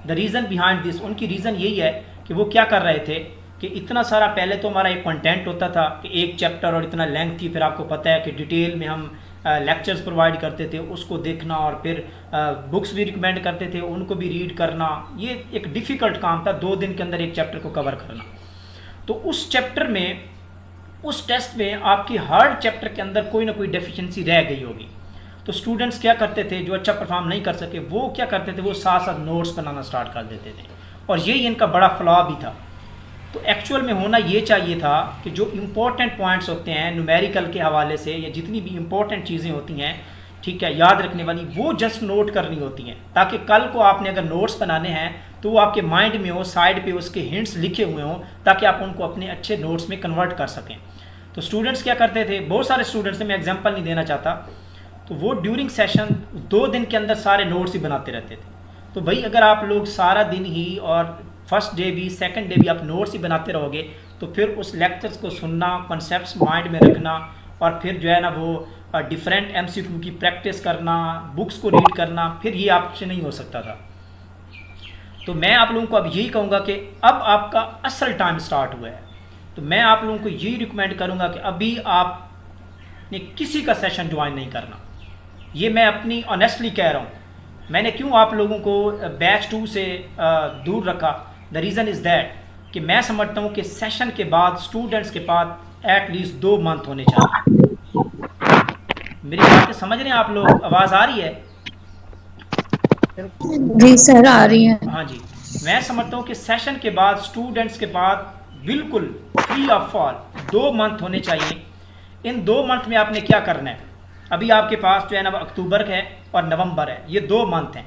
द रीज़न बिहाइंड दिस, उनकी रीज़न यही है कि वो क्या कर रहे थे कि इतना सारा, पहले तो हमारा एक कंटेंट होता था कि एक चैप्टर और इतना लेंथ थी, फिर आपको पता है कि डिटेल में हम लेक्चर्स प्रोवाइड करते थे, उसको देखना और फिर बुक्स भी रिकमेंड करते थे, उनको भी रीड करना, ये एक डिफ़िकल्ट काम था 2 दिन के अंदर एक चैप्टर को कवर करना। तो उस चैप्टर में, उस टेस्ट में आपकी हर चैप्टर के अंदर कोई ना कोई डेफिशिएंसी रह गई होगी। तो स्टूडेंट्स क्या करते थे जो अच्छा परफॉर्म नहीं कर सके, वो क्या करते थे, वो साथ साथ नोट्स बनाना स्टार्ट कर देते थे, और यही इनका बड़ा फ्लॉ भी था। तो एक्चुअल में होना ये चाहिए था कि जो इम्पोर्टेंट पॉइंट्स होते हैं न्यूमेरिकल के हवाले से, या जितनी भी इम्पोर्टेंट चीज़ें होती हैं, ठीक है, याद रखने वाली, वो जस्ट नोट करनी होती हैं, ताकि कल को आपने अगर नोट्स बनाने हैं तो वो आपके माइंड में हो, साइड पे उसके हिंट्स लिखे हुए हों, ताकि आप उनको अपने अच्छे नोट्स में कन्वर्ट कर सकें। तो स्टूडेंट्स क्या करते थे, बहुत सारे स्टूडेंट्स से मैं एग्जांपल नहीं देना चाहता, तो वो ड्यूरिंग सेशन 2 दिन के अंदर सारे नोट्स ही बनाते रहते थे। तो भाई अगर आप लोग सारा दिन ही और फर्स्ट डे भी सेकंड डे भी आप नोट्स ही बनाते रहोगे, तो फिर उस लेक्चर्स को सुनना, कॉन्सेप्ट्स माइंड में रखना, और फिर जो है ना वो डिफरेंट MCQ की प्रैक्टिस करना, बुक्स को रीड करना, फिर ये आपसे नहीं हो सकता था। तो मैं आप लोगों को अब यही कहूँगा कि अब आपका असल टाइम स्टार्ट हुआ है, तो मैं आप लोगों को यही रिकमेंड करूँगा कि अभी आपने किसी का सेशन ज्वाइन नहीं करना। ये मैं अपनी ऑनेस्टली कह रहा हूँ। मैंने क्यों आप लोगों को बैच 2 से दूर रखा, द रीज़न इज़ दैट कि मैं समझता हूँ कि सेशन के बाद स्टूडेंट्स के पास एटलीस्ट 2 मंथ होने चाहिए। मेरी बातें समझ रहे हैं आप लोग? आवाज़ आ रही है? जी सर आ रही है। हाँ जी, मैं समझता हूँ कि सेशन के बाद स्टूडेंट्स के पास बिल्कुल फ्री ऑफ फॉल 2 मंथ होने चाहिए। इन 2 मंथ में आपने क्या करना है, अभी आपके पास जो है ना अक्टूबर है और नवंबर है, ये 2 मंथ हैं।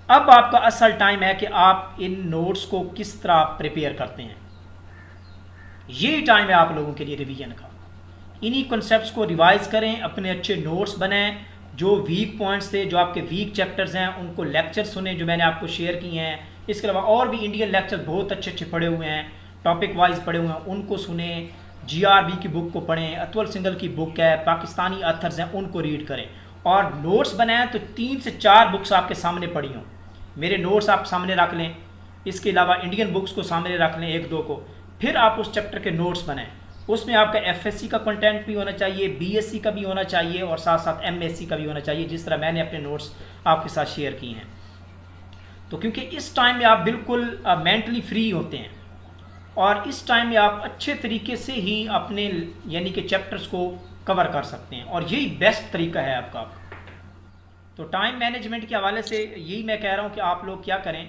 अब आपका असल टाइम है कि आप इन नोट्स को किस तरह प्रिपेयर करते हैं। यही टाइम है आप लोगों के लिए रिवीजन का। इन्हीं कॉन्सेप्ट्स को रिवाइज करें, अपने अच्छे नोट्स बनाएं, जो वीक पॉइंट्स थे, जो आपके वीक चैप्टर्स हैं, उनको लेक्चर सुने जो मैंने आपको शेयर किए हैं। इसके अलावा और भी इंडियन लेक्चर बहुत अच्छे अच्छे पढ़े हुए हैं, टॉपिक वाइज पढ़े हुए हैं, उनको सुने। GRB की बुक को पढ़ें, अतुल सिंघल की बुक है, पाकिस्तानी ऑथर्स हैं, उनको रीड करें। और नोट्स बनाएं तो 3 से 4 बुक्स आपके सामने पढ़ी हों। मेरे नोट्स आप सामने रख लें, इसके अलावा इंडियन बुक्स को सामने रख लें 1-2 को, फिर आप उस चैप्टर के नोट्स बनाएं। उसमें आपका FSC का कंटेंट भी होना चाहिए, BSc का भी होना चाहिए, और साथ साथ MSc का भी होना चाहिए, जिस तरह मैंने अपने नोट्स आपके साथ शेयर किए हैं। तो क्योंकि इस टाइम में आप बिल्कुल मेंटली फ्री होते हैं, और इस टाइम में आप अच्छे तरीके से ही अपने यानी कि चैप्टर्स को कवर कर सकते हैं, और यही बेस्ट तरीका है आपका। तो टाइम मैनेजमेंट के हवाले से यही मैं कह रहा हूँ कि आप लोग क्या करें,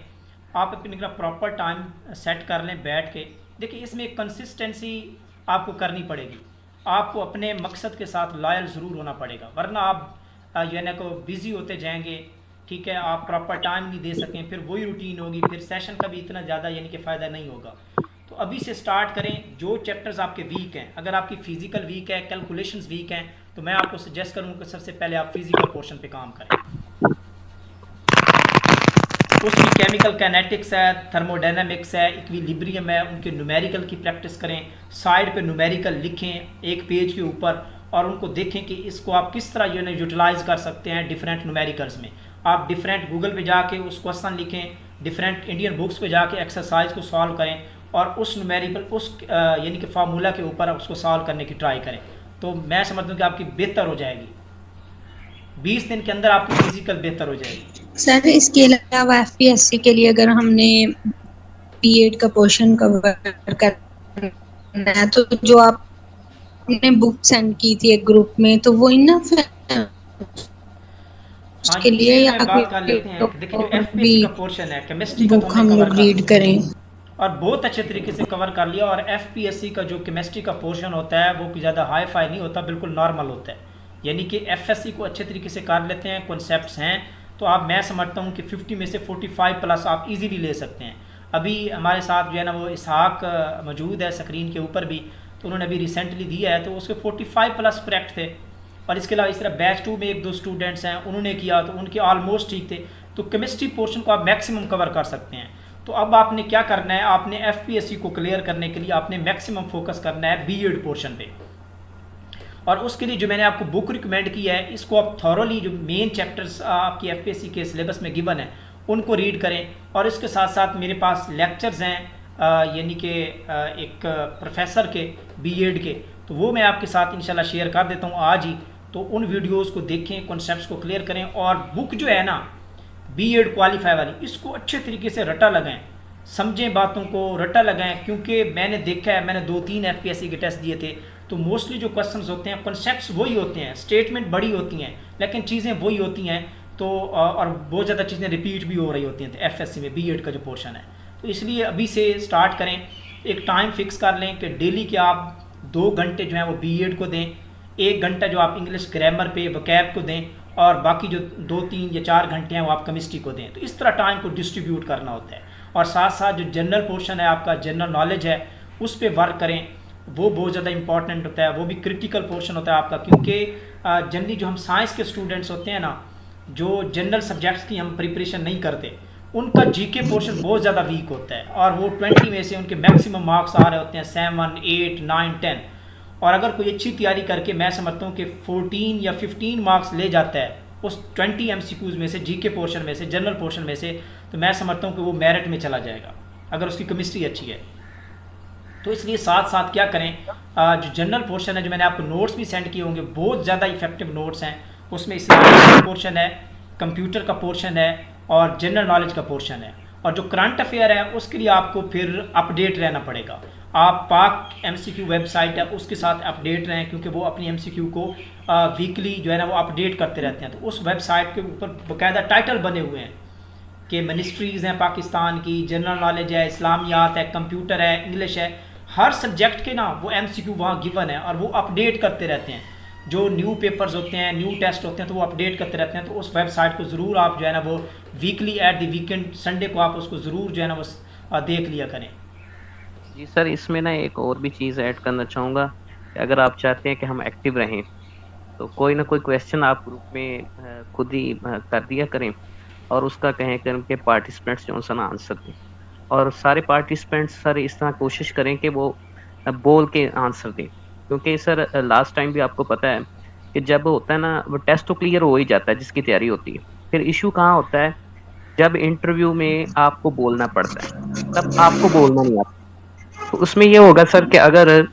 आप अपनी प्रॉपर टाइम सेट कर लें बैठ के। देखिए इसमें एक कंसिस्टेंसी आपको करनी पड़ेगी, आपको अपने मकसद के साथ लॉयल ज़रूर होना पड़ेगा, वरना आप यानी को बिज़ी होते जाएंगे, ठीक है, आप प्रॉपर टाइम नहीं दे सकें, फिर वही रूटीन होगी, फिर सेशन का भी इतना ज़्यादा यानी कि फ़ायदा नहीं होगा। तो अभी से स्टार्ट करें। जो चैप्टर्स आपके वीक हैं, अगर आपकी फ़िज़िकल वीक है, कैलकुलेशंस वीक हैं, तो मैं आपको सजेस्ट करूँगा कि सबसे पहले आप फिज़िकल पोर्शन पे काम करें। उसकी केमिकल काइनेटिक्स है, थर्मोडायनामिक्स है, इक्विलिब्रियम है, उनके न्यूमेरिकल की प्रैक्टिस करें। साइड पे न्यूमेरिकल लिखें एक पेज के ऊपर, और उनको देखें कि इसको आप किस तरह जो है यूटिलाइज कर सकते हैं डिफरेंट न्यूमेरिकल्स में। आप डिफरेंट गूगल पे जाके उस क्वेश्चन लिखें, डिफरेंट इंडियन बुक्स पे जाके एक्सरसाइज को सॉल्व करें, और उस न्यूमेरिकल उस यानी कि फार्मूला के ऊपर उसको सॉल्व करने की ट्राई करें। तो मैं समझता हूँ कि आपकी बेहतर हो जाएगी, 20 दिन के अंदर आपकी फिजिकल बेहतर हो जाएगी। सर इसके अलावा FPSC के लिए अगर हमने B.Ed का पोर्शन कवर करना है, तो जो आपने बुक सेंड की थी एक ग्रुप में, तो वो इनफ है उसके लिए, या बात कर लेते हैं। देखिए जो FPSC का पोर्शन है, केमिस्ट्री का बुक हम लोग रीड करें और बहुत अच्छे तरीके से कवर कर लिया। और FPSC का जो केमिस्ट्री का पोर्शन होता है वो ज़्यादा हाई फाई नहीं होता, बिल्कुल नॉर्मल होता है। यानी कि FSC को अच्छे तरीके से कर लेते हैं, कॉन्सेप्ट्स हैं, तो आप मैं समझता हूँ कि 50 में से 45 प्लस आप इजीली ले सकते हैं। अभी हमारे साथ जो है ना वो इसहाक मौजूद है स्क्रीन के ऊपर भी, तो उन्होंने अभी रिसेंटली दिया है, तो उसके 45 प्लस करेक्ट थे। और इसके अलावा इस तरह बैच 2 में 1-2 स्टूडेंट्स हैं, उन्होंने किया तो उनके ऑलमोस्ट ठीक थे। तो केमिस्ट्री पोर्शन को आप मैक्सिमम कवर कर सकते हैं। तो अब आपने क्या करना है, आपने FPSC को क्लियर करने के लिए आपने मैक्सिमम फोकस करना है B.Ed पोर्शन पे। और उसके लिए जो मैंने आपको बुक रिकमेंड की है, इसको आप थॉरोली जो मेन चैप्टर्स आपकी FPSC के सिलेबस में गिवन है उनको रीड करें। और इसके साथ साथ मेरे पास लेक्चर्स हैं यानी कि एक प्रोफेसर के B.Ed के, तो वो मैं आपके साथ इंशाल्लाह शेयर कर देता हूँ आज ही। तो उन वीडियोस को देखें, कॉन्सेप्ट्स को क्लियर करें, और बुक जो है ना B.Ed क्वालिफाई वाली, इसको अच्छे तरीके से रटा लगाएं, समझें बातों को, रटा लगाएं। क्योंकि मैंने देखा है, मैंने 2-3 FPSC के टेस्ट दिए थे, तो मोस्टली जो क्वेश्चंस होते हैं कॉन्सेप्ट्स वही होते हैं, स्टेटमेंट बड़ी होती हैं लेकिन चीज़ें वही होती हैं। तो और बहुत ज़्यादा चीज़ें रिपीट भी हो रही होती हैं एफएससी में बीएड का जो पोर्शन है। तो इसलिए अभी से स्टार्ट करें, एक टाइम फिक्स कर लें कि डेली के आप 2 घंटे जो है वो बीएड को दें, 1 घंटा जो आप इंग्लिश ग्रामर पे वोकैब को दें, और बाकी जो 2, 3 या 4 घंटे हैं वो आप केमिस्ट्री को दें। तो इस तरह टाइम को डिस्ट्रीब्यूट करना होता है। और साथ साथ जो जनरल पोर्शन है आपका, जनरल नॉलेज है, उस पर वर्क करें, वो बहुत ज़्यादा इंपॉर्टेंट होता है, वो भी क्रिटिकल पोर्शन होता है आपका। क्योंकि जनरली जो हम साइंस के स्टूडेंट्स होते हैं ना, जो जनरल सब्जेक्ट्स की हम प्रिपरेशन नहीं करते, उनका जीके पोर्शन बहुत ज़्यादा वीक होता है, और वो 20 में से उनके मैक्सिमम मार्क्स आ रहे होते हैं 7, 8, 9, 10। और अगर कोई अच्छी तैयारी करके मैं समझता हूँ कि 14 या 15 मार्क्स ले जाता है उस 20 एमसीक्यूज़ में से, जीके पोर्शन में से, जनरल पोर्शन में से, तो मैं समझता हूँ कि वो मेरिट में चला जाएगा अगर उसकी केमिस्ट्री अच्छी है। तो इसलिए साथ साथ क्या करें, जो जनरल पोर्शन है, जो मैंने आपको नोट्स भी सेंड किए होंगे, बहुत ज़्यादा इफेक्टिव नोट्स हैं उसमें। इस्लाम का पोर्शन है, कंप्यूटर का पोर्शन है, और जनरल नॉलेज का पोर्शन है। और जो करंट अफेयर है उसके लिए आपको फिर अपडेट रहना पड़ेगा। आप पाक एमसीक्यू वेबसाइट है उसके साथ अपडेट रहें, क्योंकि वो अपनी एमसीक्यू को वीकली जो है ना वो अपडेट करते रहते हैं। तो उस वेबसाइट के ऊपर बाकायदा टाइटल बने हुए हैं कि मिनिस्ट्रीज़ हैं पाकिस्तान की, जनरल नॉलेज है, इस्लामियात है, कंप्यूटर है, इंग्लिश है, हर सब्जेक्ट के ना वो एमसीक्यू वहाँ गिवन है, और वो अपडेट करते रहते हैं। जो न्यू पेपर्स होते हैं, न्यू टेस्ट होते हैं, तो वो अपडेट करते रहते हैं। तो उस वेबसाइट को ज़रूर आप जो है ना वो weekly at the weekend, Sunday को आप उसको ज़रूर जो है ना वो देख लिया करें। जी सर, इसमें ना एक और भी चीज़ ऐड करना चाहूँगा कि अगर आप चाहते हैं कि हम एक्टिव रहें तो कोई ना कोई क्वेश्चन आप ग्रुप में खुद ही कर दिया करें, और उसका कहें कि पार्टिसिपेंट्स जो सा आंसर दें। और सारे पार्टिसिपेंट्स सर इस तरह कोशिश करें कि वो बोल के आंसर दें, क्योंकि सर लास्ट टाइम भी आपको पता है कि जब होता है ना वो टेस्ट तो क्लियर हो ही जाता है जिसकी तैयारी होती है, फिर इशू कहाँ होता है जब इंटरव्यू में आपको बोलना पड़ता है, तब आपको बोलना नहीं आता। तो उसमें ये होगा सर कि अगर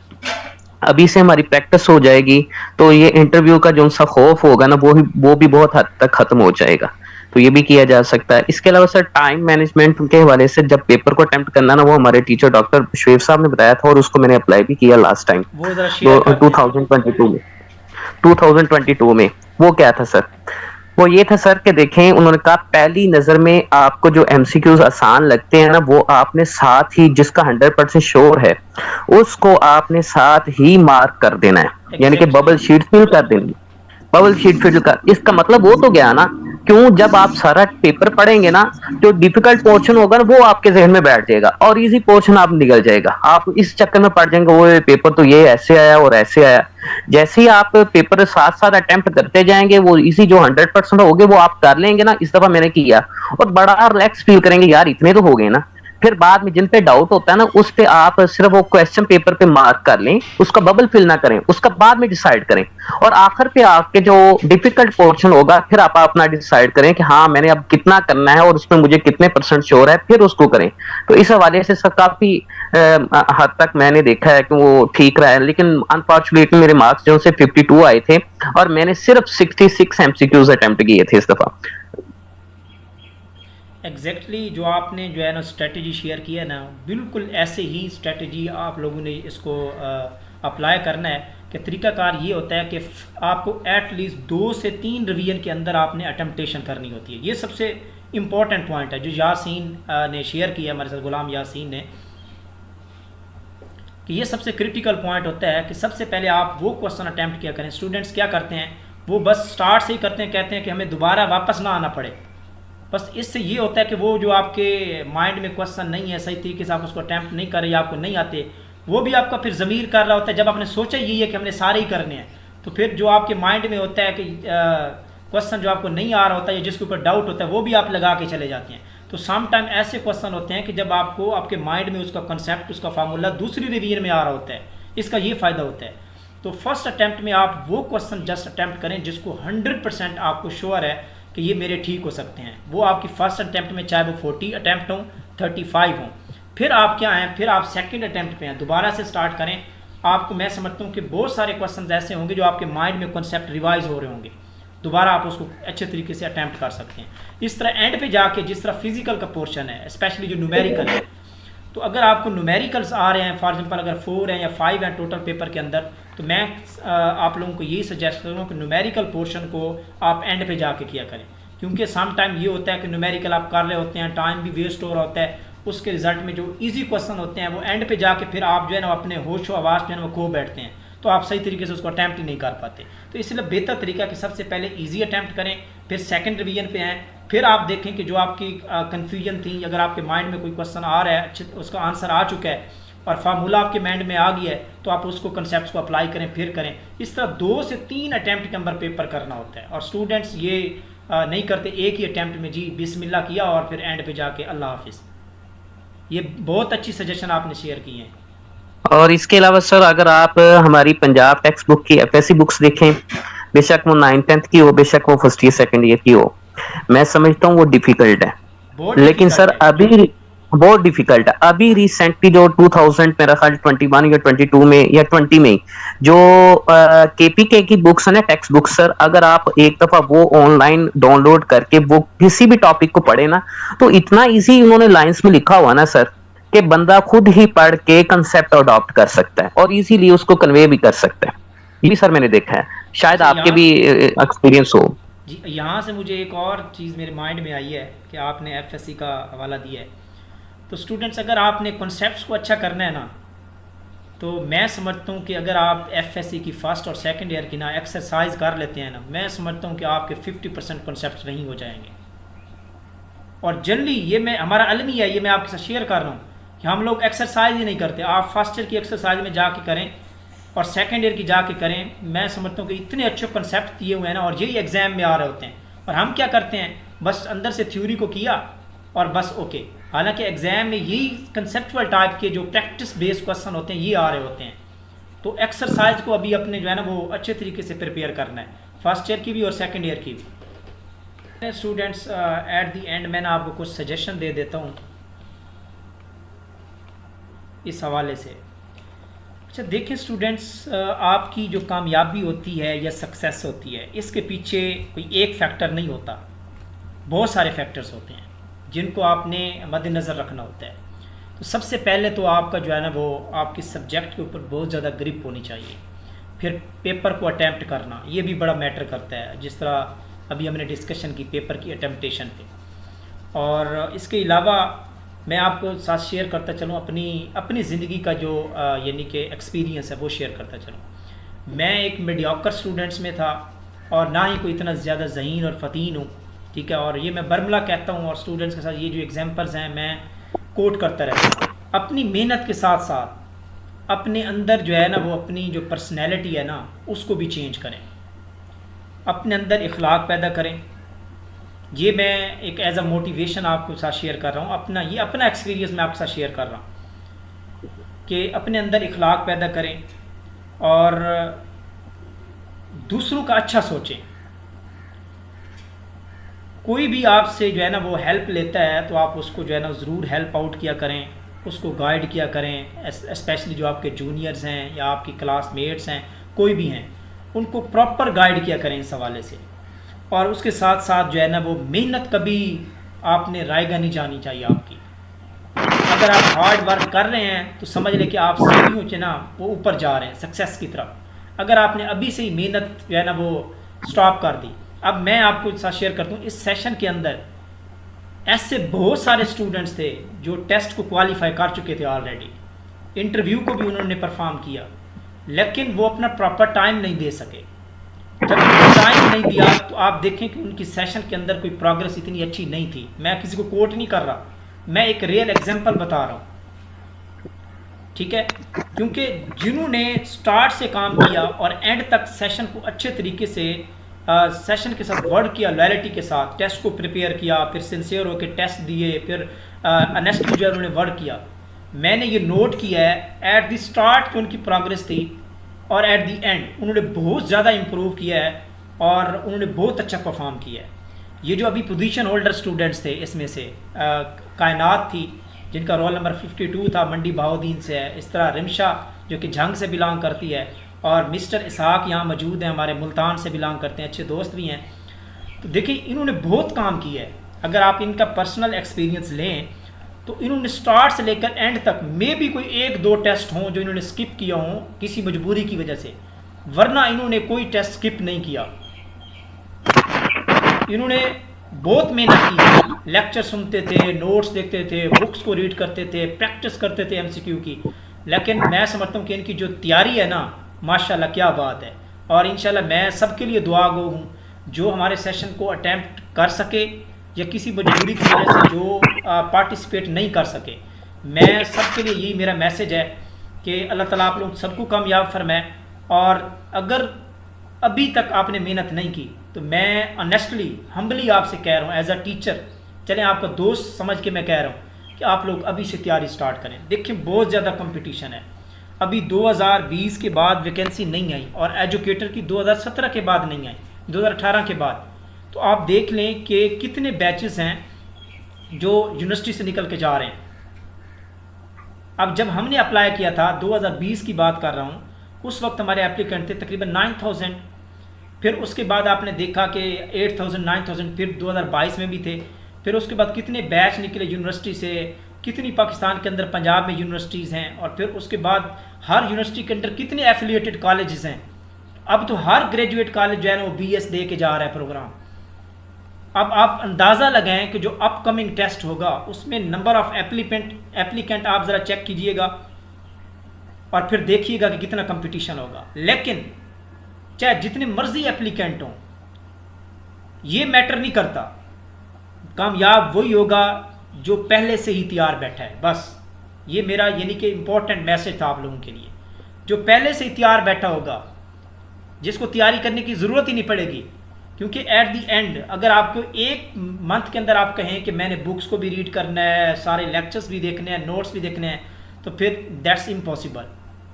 अभी से हमारी प्रैक्टिस हो जाएगी तो ये इंटरव्यू का जो सा खौफ होगा ना वो भी बहुत हद तक खत्म हो जाएगा। तो ये भी किया जा सकता है। इसके अलावा सर टाइम मैनेजमेंट के हवाले से जब पेपर को अटेम्प्ट करना ना, वो हमारे टीचर डॉक्टर शुएब साहब ने बताया था, और उसको मैंने अप्लाई भी किया लास्ट टाइम 2022 में। वो क्या था सर, वो ये था सर कि देखें, उन्होंने कहा पहली नजर में आपको जो एमसीक्यूज आसान लगते हैं ना, वो आपने साथ ही जिसका 100% श्योर है उसको आपने साथ ही मार्क कर देना है, यानी कि बबल शीट फिल कर देनी। बबल शीट फिल कर, इसका मतलब वो तो गया ना, क्यों जब आप सारा पेपर पढ़ेंगे ना, जो डिफिकल्ट पोर्शन होगा ना वो आपके जहन में बैठ जाएगा, और इजी पोर्शन आप निकल जाएगा। आप इस चक्कर में पढ़ जाएंगे वो पेपर तो ये ऐसे आया और ऐसे आया। जैसे ही आप पेपर साथ साथ अटेम्प्ट करते जाएंगे, वो इसी जो 100% हो गए वो आप कर लेंगे ना। इस दफा मैंने किया और बड़ा रिलैक्स फील करेंगे, यार इतने तो हो गए ना। फिर बाद में जिन पे डाउट होता है ना, उस पे आप सिर्फ वो क्वेश्चन पेपर पे मार्क कर लें, उसका बबल फिल ना करें, उसका बाद में डिसाइड करें, और आखिर पे आपके जो डिफिकल्ट पोर्शन होगा फिर आप अपना डिसाइड करें कि हाँ मैंने अब कितना करना है और उसमें मुझे कितने % श्योर है, फिर उसको करें। तो इस हवाले से सर काफी हद तक मैंने देखा है कि वो ठीक रहा है। लेकिन अनफॉर्चुनेटली मेरे मार्क्स जो से 52 आए थे, और मैंने सिर्फ 66 एमसीक्यूज अटेम्प्ट किए थे इस दफा। एग्जैक्टली जो आपने जो है ना स्ट्रेटजी शेयर की है ना, बिल्कुल ऐसे ही स्ट्रेटजी आप लोगों ने इसको अप्लाई करना है। कि तरीकाकार ये होता है कि आपको एटलीस्ट 2 से 3 रिवीजन के अंदर आपने अटेम्प्टेशन करनी होती है। ये सबसे इम्पॉर्टेंट पॉइंट है जो यासीन ने शेयर किया हमारे साथ, गुलाम यासीन ने, कि ये सबसे क्रिटिकल पॉइंट होता है कि सबसे पहले आप वो क्वेश्चन अटैम्प्ट किया करें। स्टूडेंट्स क्या करते हैं, वो बस स्टार्ट से ही करते हैं, कहते हैं कि हमें दोबारा वापस ना आना पड़े। बस इससे ये होता है कि वो जो आपके माइंड में क्वेश्चन नहीं है, सही तरीके से आप उसको अटैम्प्ट नहीं कर रहे, आपको नहीं आते, वो भी आपका फिर ज़मीर कर रहा होता है। जब आपने सोचा यही है कि हमने सारे ही करने हैं, तो फिर जो आपके माइंड में होता है कि क्वेश्चन जो आपको नहीं आ रहा होता है या जिसके ऊपर डाउट होता है, वो भी आप लगा के चले जाते हैं। तो सम टाइम ऐसे क्वेश्चन होते हैं कि जब आपको आपके माइंड में उसका कंसेप्ट, उसका फार्मूला दूसरी रिवीजन में आ रहा होता है, इसका ये फ़ायदा होता है। तो फर्स्ट अटैम्प्ट में आप वो क्वेश्चन जस्ट अटैम्प्ट करें जिसको 100% आपको श्योर है कि ये मेरे ठीक हो सकते हैं। वो आपकी फर्स्ट अटैम्प्ट में, चाहे वो 40 अटैम्प्ट हों, 35 हों, फिर आप क्या हैं, फिर आप सेकंड अटैम्प्ट पे हैं, दोबारा से स्टार्ट करें। आपको मैं समझता हूँ कि बहुत सारे क्वेश्चंस ऐसे होंगे जो आपके माइंड में कॉन्सेप्ट रिवाइज हो रहे होंगे, दोबारा आप उसको अच्छे तरीके से अटैम्प्ट कर सकते हैं। इस तरह एंड पे जाके जिस तरह फिजिकल का पोर्शन है, स्पेशली जो न्यूमेरिकल है, तो अगर आपको न्यूमेरिकल्स आ रहे हैं, फॉर एग्जांपल अगर 4 हैं या 5 हैं टोटल पेपर के अंदर, तो मैं आप लोगों को यही सजेस्ट करूँगा कि न्यूमेरिकल पोर्शन को आप एंड पे जाके किया करें, क्योंकि सम टाइम ये होता है कि न्यूमेरिकल आप कर रहे होते हैं, टाइम भी वेस्ट हो रहा होता है, उसके रिजल्ट में जो इजी क्वेश्चन होते हैं वो एंड पे जाके फिर आप जो है ना अपने होश व आवाज़ जो है ना वो खो बैठते हैं, तो आप सही तरीके से उसको अटैम्प्ट ही नहीं कर पाते। तो इसलिए बेहतर तरीका कि सबसे पहले इजी अटैम्प्ट करें, फिर सेकंड रिवीजन पे आएँ, फिर आप देखें कि जो आपकी कन्फ्यूजन थी, अगर आपके माइंड में कोई क्वेश्चन आ रहा है, अच्छे उसका आंसर आ चुका है और फार्मूला आपके माइंड में आ गया है, तो आप उसको कंसेप्ट को अप्लाई करें, फिर करें। इस तरह 2 से 3 अटैम्प्ट के अंदर पेपर करना होता है, और स्टूडेंट्स ये नहीं करते एक ही अटैम्प्ट में, जी बिस्मिल्लाह किया और फिर एंड पे जाके अल्लाह हाफिज़। ये बहुत अच्छी सजेशन आपने शेयर की है। और इसके अलावा सर अगर आप हमारी पंजाब टेक्स्ट बुक की एफएससी बुक्स देखें, बेशक वो 9th-10th की हो, बेशक वो फर्स्ट ईयर सेकंड ईयर की हो, मैं समझता हूँ वो डिफिकल्ट है, लेकिन सर अभी बहुत डिफिकल्ट है। अभी रिसेंटली जो 2000 मेरा ख्याल 21 या 22 में या 20 में जो केपीके की बुक्स है ना, टेक्स्ट बुक्स सर, अगर आप एक दफा वो ऑनलाइन डाउनलोड करके वो किसी भी टॉपिक को पढ़े ना, तो इतना इजी उन्होंने लाइंस में लिखा हुआ ना सर कि बंदा खुद ही पढ़ के कंसेप्ट अडॉप्ट कर सकता है और इजीली उसको कन्वे भी कर सकता है। ये भी सर मैंने देखा है, शायद आपके भी एक्सपीरियंस हो। जी, यहाँ से मुझे एक और चीज़ मेरे माइंड में आई है कि आपने एफएससी का हवाला दिया है, तो स्टूडेंट्स अगर आपने कॉन्सेप्ट्स को अच्छा करना है ना, तो मैं समझता हूँ कि अगर आप एफएससी की फर्स्ट और सेकंड ईयर की ना एक्सरसाइज कर लेते हैं ना, मैं समझता हूँ कि आपके 50% कॉन्सेप्ट्स वहीं हो जाएंगे। और जनरली ये मैं हमारा अलम ही है, ये मैं आपके साथ शेयर कर रहा हूँ कि हम लोग एक्सरसाइज ही नहीं करते। आप फर्स्ट ईयर की एक्सरसाइज में जाके करें और सेकंड ईयर की जाके करें, मैं समझता हूँ कि इतने अच्छे कॉन्सेप्ट दिए हुए हैं ना, और यही एग्जाम में आ रहे होते हैं, और हम क्या करते हैं बस अंदर से थ्योरी को किया और बस ओके। हालांकि एग्जाम में यही कंसेप्चुअल टाइप के जो प्रैक्टिस बेस्ड क्वेश्चन होते हैं ये आ रहे होते हैं। तो एक्सरसाइज को अभी अपने जो है ना वो अच्छे तरीके से प्रिपेयर करना है, फर्स्ट ईयर की भी और सेकंड ईयर की भी। स्टूडेंट्स एट द एंड मैंने आपको कुछ सजेशन दे देता हूँ इस हवाले से। अच्छा देखें स्टूडेंट्स, आपकी जो कामयाबी होती है या सक्सेस होती है, इसके पीछे कोई एक फैक्टर नहीं होता, बहुत सारे फैक्टर्स होते हैं जिनको आपने मद्देनज़र रखना होता है। तो सबसे पहले तो आपका जो है ना वो आपके सब्जेक्ट के ऊपर बहुत ज़्यादा ग्रिप होनी चाहिए। फिर पेपर को अटैम्प्ट करना, ये भी बड़ा मैटर करता है, जिस तरह अभी हमने डिस्कशन की पेपर की अटैम्प्टेशन पे। और इसके अलावा मैं आपको साथ शेयर करता चलूँ अपनी ज़िंदगी का जो यानी कि एक्सपीरियंस है वो शेयर करता चलूँ। मैं एक मीडियोकर स्टूडेंट्स में था और ना ही कोई इतना ज़्यादा ज़हीन और फ़तीन हूँ, ठीक है, और ये मैं बर्मला कहता हूँ और स्टूडेंट्स के साथ ये जो एग्जांपल्स हैं मैं कोट करता रहता हूँ। अपनी मेहनत के साथ साथ अपने अंदर जो है ना वो अपनी जो पर्सनैलिटी है ना उसको भी चेंज करें, अपने अंदर इखलाक पैदा करें। ये मैं एक एज अ मोटिवेशन आपके साथ शेयर कर रहा हूँ, ये अपना एक्सपीरियंस मैं आपके साथ शेयर कर रहा हूँ कि अपने अंदर इखलाक पैदा करें और दूसरों का अच्छा सोचें। कोई भी आपसे जो है ना वो हेल्प लेता है तो आप उसको जो है ना ज़रूर हेल्प आउट किया करें, उसको गाइड किया करें, स्पेशली जो आपके जूनियर्स हैं या आपकी क्लासमेट्स हैं, कोई भी हैं, उनको प्रॉपर गाइड किया करें इस हवाले से। और उसके साथ साथ जो है ना वो मेहनत कभी आपने रायगा नहीं जानी चाहिए आपकी। अगर आप हार्ड वर्क कर रहे हैं तो समझ लें कि आप सीढ़ियों से ना वो ऊपर जा रहे हैं सक्सेस की तरफ। अगर आपने अभी से ही मेहनत जो है ना वो स्टॉप कर दी, अब मैं आपको साथ शेयर करता हूँ, इस सेशन के अंदर ऐसे बहुत सारे स्टूडेंट्स थे जो टेस्ट को क्वालिफाई कर चुके थे ऑलरेडी, इंटरव्यू को भी उन्होंने परफॉर्म किया, लेकिन वो अपना प्रॉपर टाइम नहीं दे सके। जब टाइम नहीं दिया तो आप देखें कि उनकी सेशन के अंदर कोई प्रोग्रेस इतनी अच्छी नहीं थी। मैं किसी को कोट नहीं कर रहा, मैं एक रियल एग्जांपल बता रहा हूँ, ठीक है, क्योंकि जिन्होंने स्टार्ट से काम किया और एंड तक सेशन को अच्छे तरीके से सेशन के साथ वर्क किया, लॉयल्टी के साथ टेस्ट को प्रिपेयर किया, फिर सिंसियर होकर टेस्ट दिए, फिर ऑनेस्टली जो है उन्होंने वर्क किया, मैंने ये नोट किया है एट द स्टार्ट जो उनकी प्रोग्रेस थी और एट द एंड उन्होंने बहुत ज़्यादा इम्प्रूव किया है और उन्होंने बहुत अच्छा परफॉर्म किया है। ये जो अभी पोजीशन होल्डर स्टूडेंट्स थे, इसमें से कायनात थी जिनका रोल नंबर 52 था, मंडी बहाउद्दीन से है, इस तरह रिमशा जो कि झंग से बिलोंग करती है, और मिस्टर इसहाक यहाँ मौजूद हैं, हमारे मुल्तान से बिलोंग करते हैं, अच्छे दोस्त भी हैं। तो देखिए इन्होंने बहुत काम किया है। अगर आप इनका पर्सनल एक्सपीरियंस लें तो इन्होंने स्टार्ट से लेकर एंड तक मे भी कोई 1-2 टेस्ट हों जो इन्होंने स्किप किया हों किसी मजबूरी की वजह से, वरना इन्होंने कोई टेस्ट स्किप नहीं किया। इन्होंने बहुत मेहनत की, लेक्चर सुनते थे, नोट्स देखते थे, बुक्स को रीड करते थे, प्रैक्टिस करते थे एमसीक्यू की। लेकिन मैं समझता हूँ कि इनकी जो तैयारी है ना, माशाल्लाह क्या बात है। और इंशाल्लाह मैं सबके लिए दुआ गो हूँ जो हमारे सेशन को अटैम्प्ट कर सके या किसी मजबूरी की वजह से जो पार्टिसिपेट नहीं कर सके। मैं सबके लिए यही मेरा मैसेज है कि अल्लाह ताला आप लोग सबको कामयाब फरमाए। और अगर अभी तक आपने मेहनत नहीं की तो मैं ऑनेस्टली हम्बली आपसे कह रहा हूँ एज अ टीचर, चलें आपका दोस्त समझ के मैं कह रहा हूँ कि आप लोग अभी से तैयारी स्टार्ट करें। देखिए बहुत ज़्यादा कंपटीशन है। अभी 2020 के बाद वैकेंसी नहीं आई और एजुकेटर की 2017 के बाद नहीं आई, 2018 के बाद। तो आप देख लें कि कितने बैचेस हैं जो यूनिवर्सिटी से निकल के जा रहे हैं। अब जब हमने अप्लाई किया था 2020 की बात कर रहा हूँ, उस वक्त हमारे एप्लीकेंट थे तकरीबन 9000। फिर उसके बाद आपने देखा कि 8000 9000, फिर 2022 में भी थे। फिर उसके बाद कितने बैच निकले यूनिवर्सिटी से, कितनी पाकिस्तान के अंदर पंजाब में यूनिवर्सिटीज़ हैं, और फिर उसके बाद हर यूनिवर्सिटी के अंदर कितने एफिलिएटेड कॉलेजेस हैं। अब तो हर ग्रेजुएट कॉलेज जो है ना वो BS दे के जा रहा है प्रोग्राम। अब आप अंदाज़ा लगाएं कि जो अपकमिंग टेस्ट होगा उसमें नंबर ऑफ़ एप्लीकेंट आप ज़रा चेक कीजिएगा और फिर देखिएगा कि कितना कंपटीशन होगा। लेकिन चाहे जितने मर्जी एप्लीकेंट हों, ये मैटर नहीं करता, कामयाब वही होगा जो पहले से ही तैयार बैठा है। बस ये मेरा यानी कि इम्पोर्टेंट मैसेज था आप लोगों के लिए। जो पहले से ही तैयार बैठा होगा, जिसको तैयारी करने की ज़रूरत ही नहीं पड़ेगी, क्योंकि एट दी एंड अगर आपको एक मंथ के अंदर आप कहें कि मैंने बुक्स को भी रीड करना है, सारे लेक्चर्स भी देखने हैं, नोट्स भी देखने हैं, तो फिर दैट्स इम्पॉसिबल।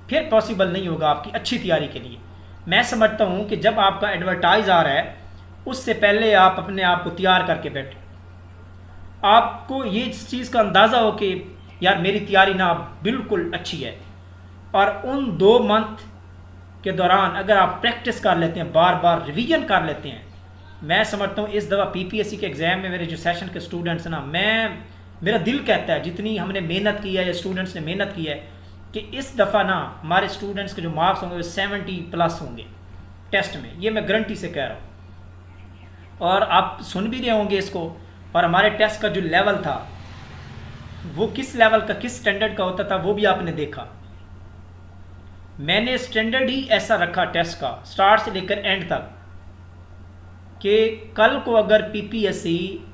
फिर पॉसिबल नहीं होगा आपकी अच्छी तैयारी के लिए। मैं समझता हूँ कि जब आपका एडवर्टाइज आ रहा है उससे पहले आप अपने आप को तैयार करके बैठे। आपको ये चीज़ का अंदाज़ा हो कि यार मेरी तैयारी ना बिल्कुल अच्छी है, और उन 2 मंथ के दौरान अगर आप प्रैक्टिस कर लेते हैं, बार बार रिवीजन कर लेते हैं, मैं समझता हूँ इस दफ़ा PPSC के एग्ज़ाम में मेरे जो सेशन के स्टूडेंट्स ना, मेरा दिल कहता है जितनी हमने मेहनत की है या स्टूडेंट्स ने मेहनत की है कि इस दफ़ा ना हमारे स्टूडेंट्स के जो मार्क्स होंगे वो 70+ होंगे टेस्ट में। ये मैं गारंटी से कह रहा हूँ। और आप सुन भी रहे होंगे इसको। और हमारे टेस्ट का जो लेवल था वो किस लेवल का, किस स्टैंडर्ड का होता था, वो भी आपने देखा। मैंने स्टैंडर्ड ही ऐसा रखा टेस्ट का स्टार्ट से लेकर एंड तक कि कल को अगर PPSC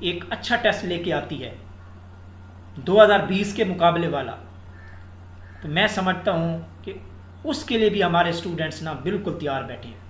एक अच्छा टेस्ट लेके आती है 2020 के मुकाबले वाला, तो मैं समझता हूँ कि उसके लिए भी हमारे स्टूडेंट्स ना बिल्कुल तैयार बैठे हैं।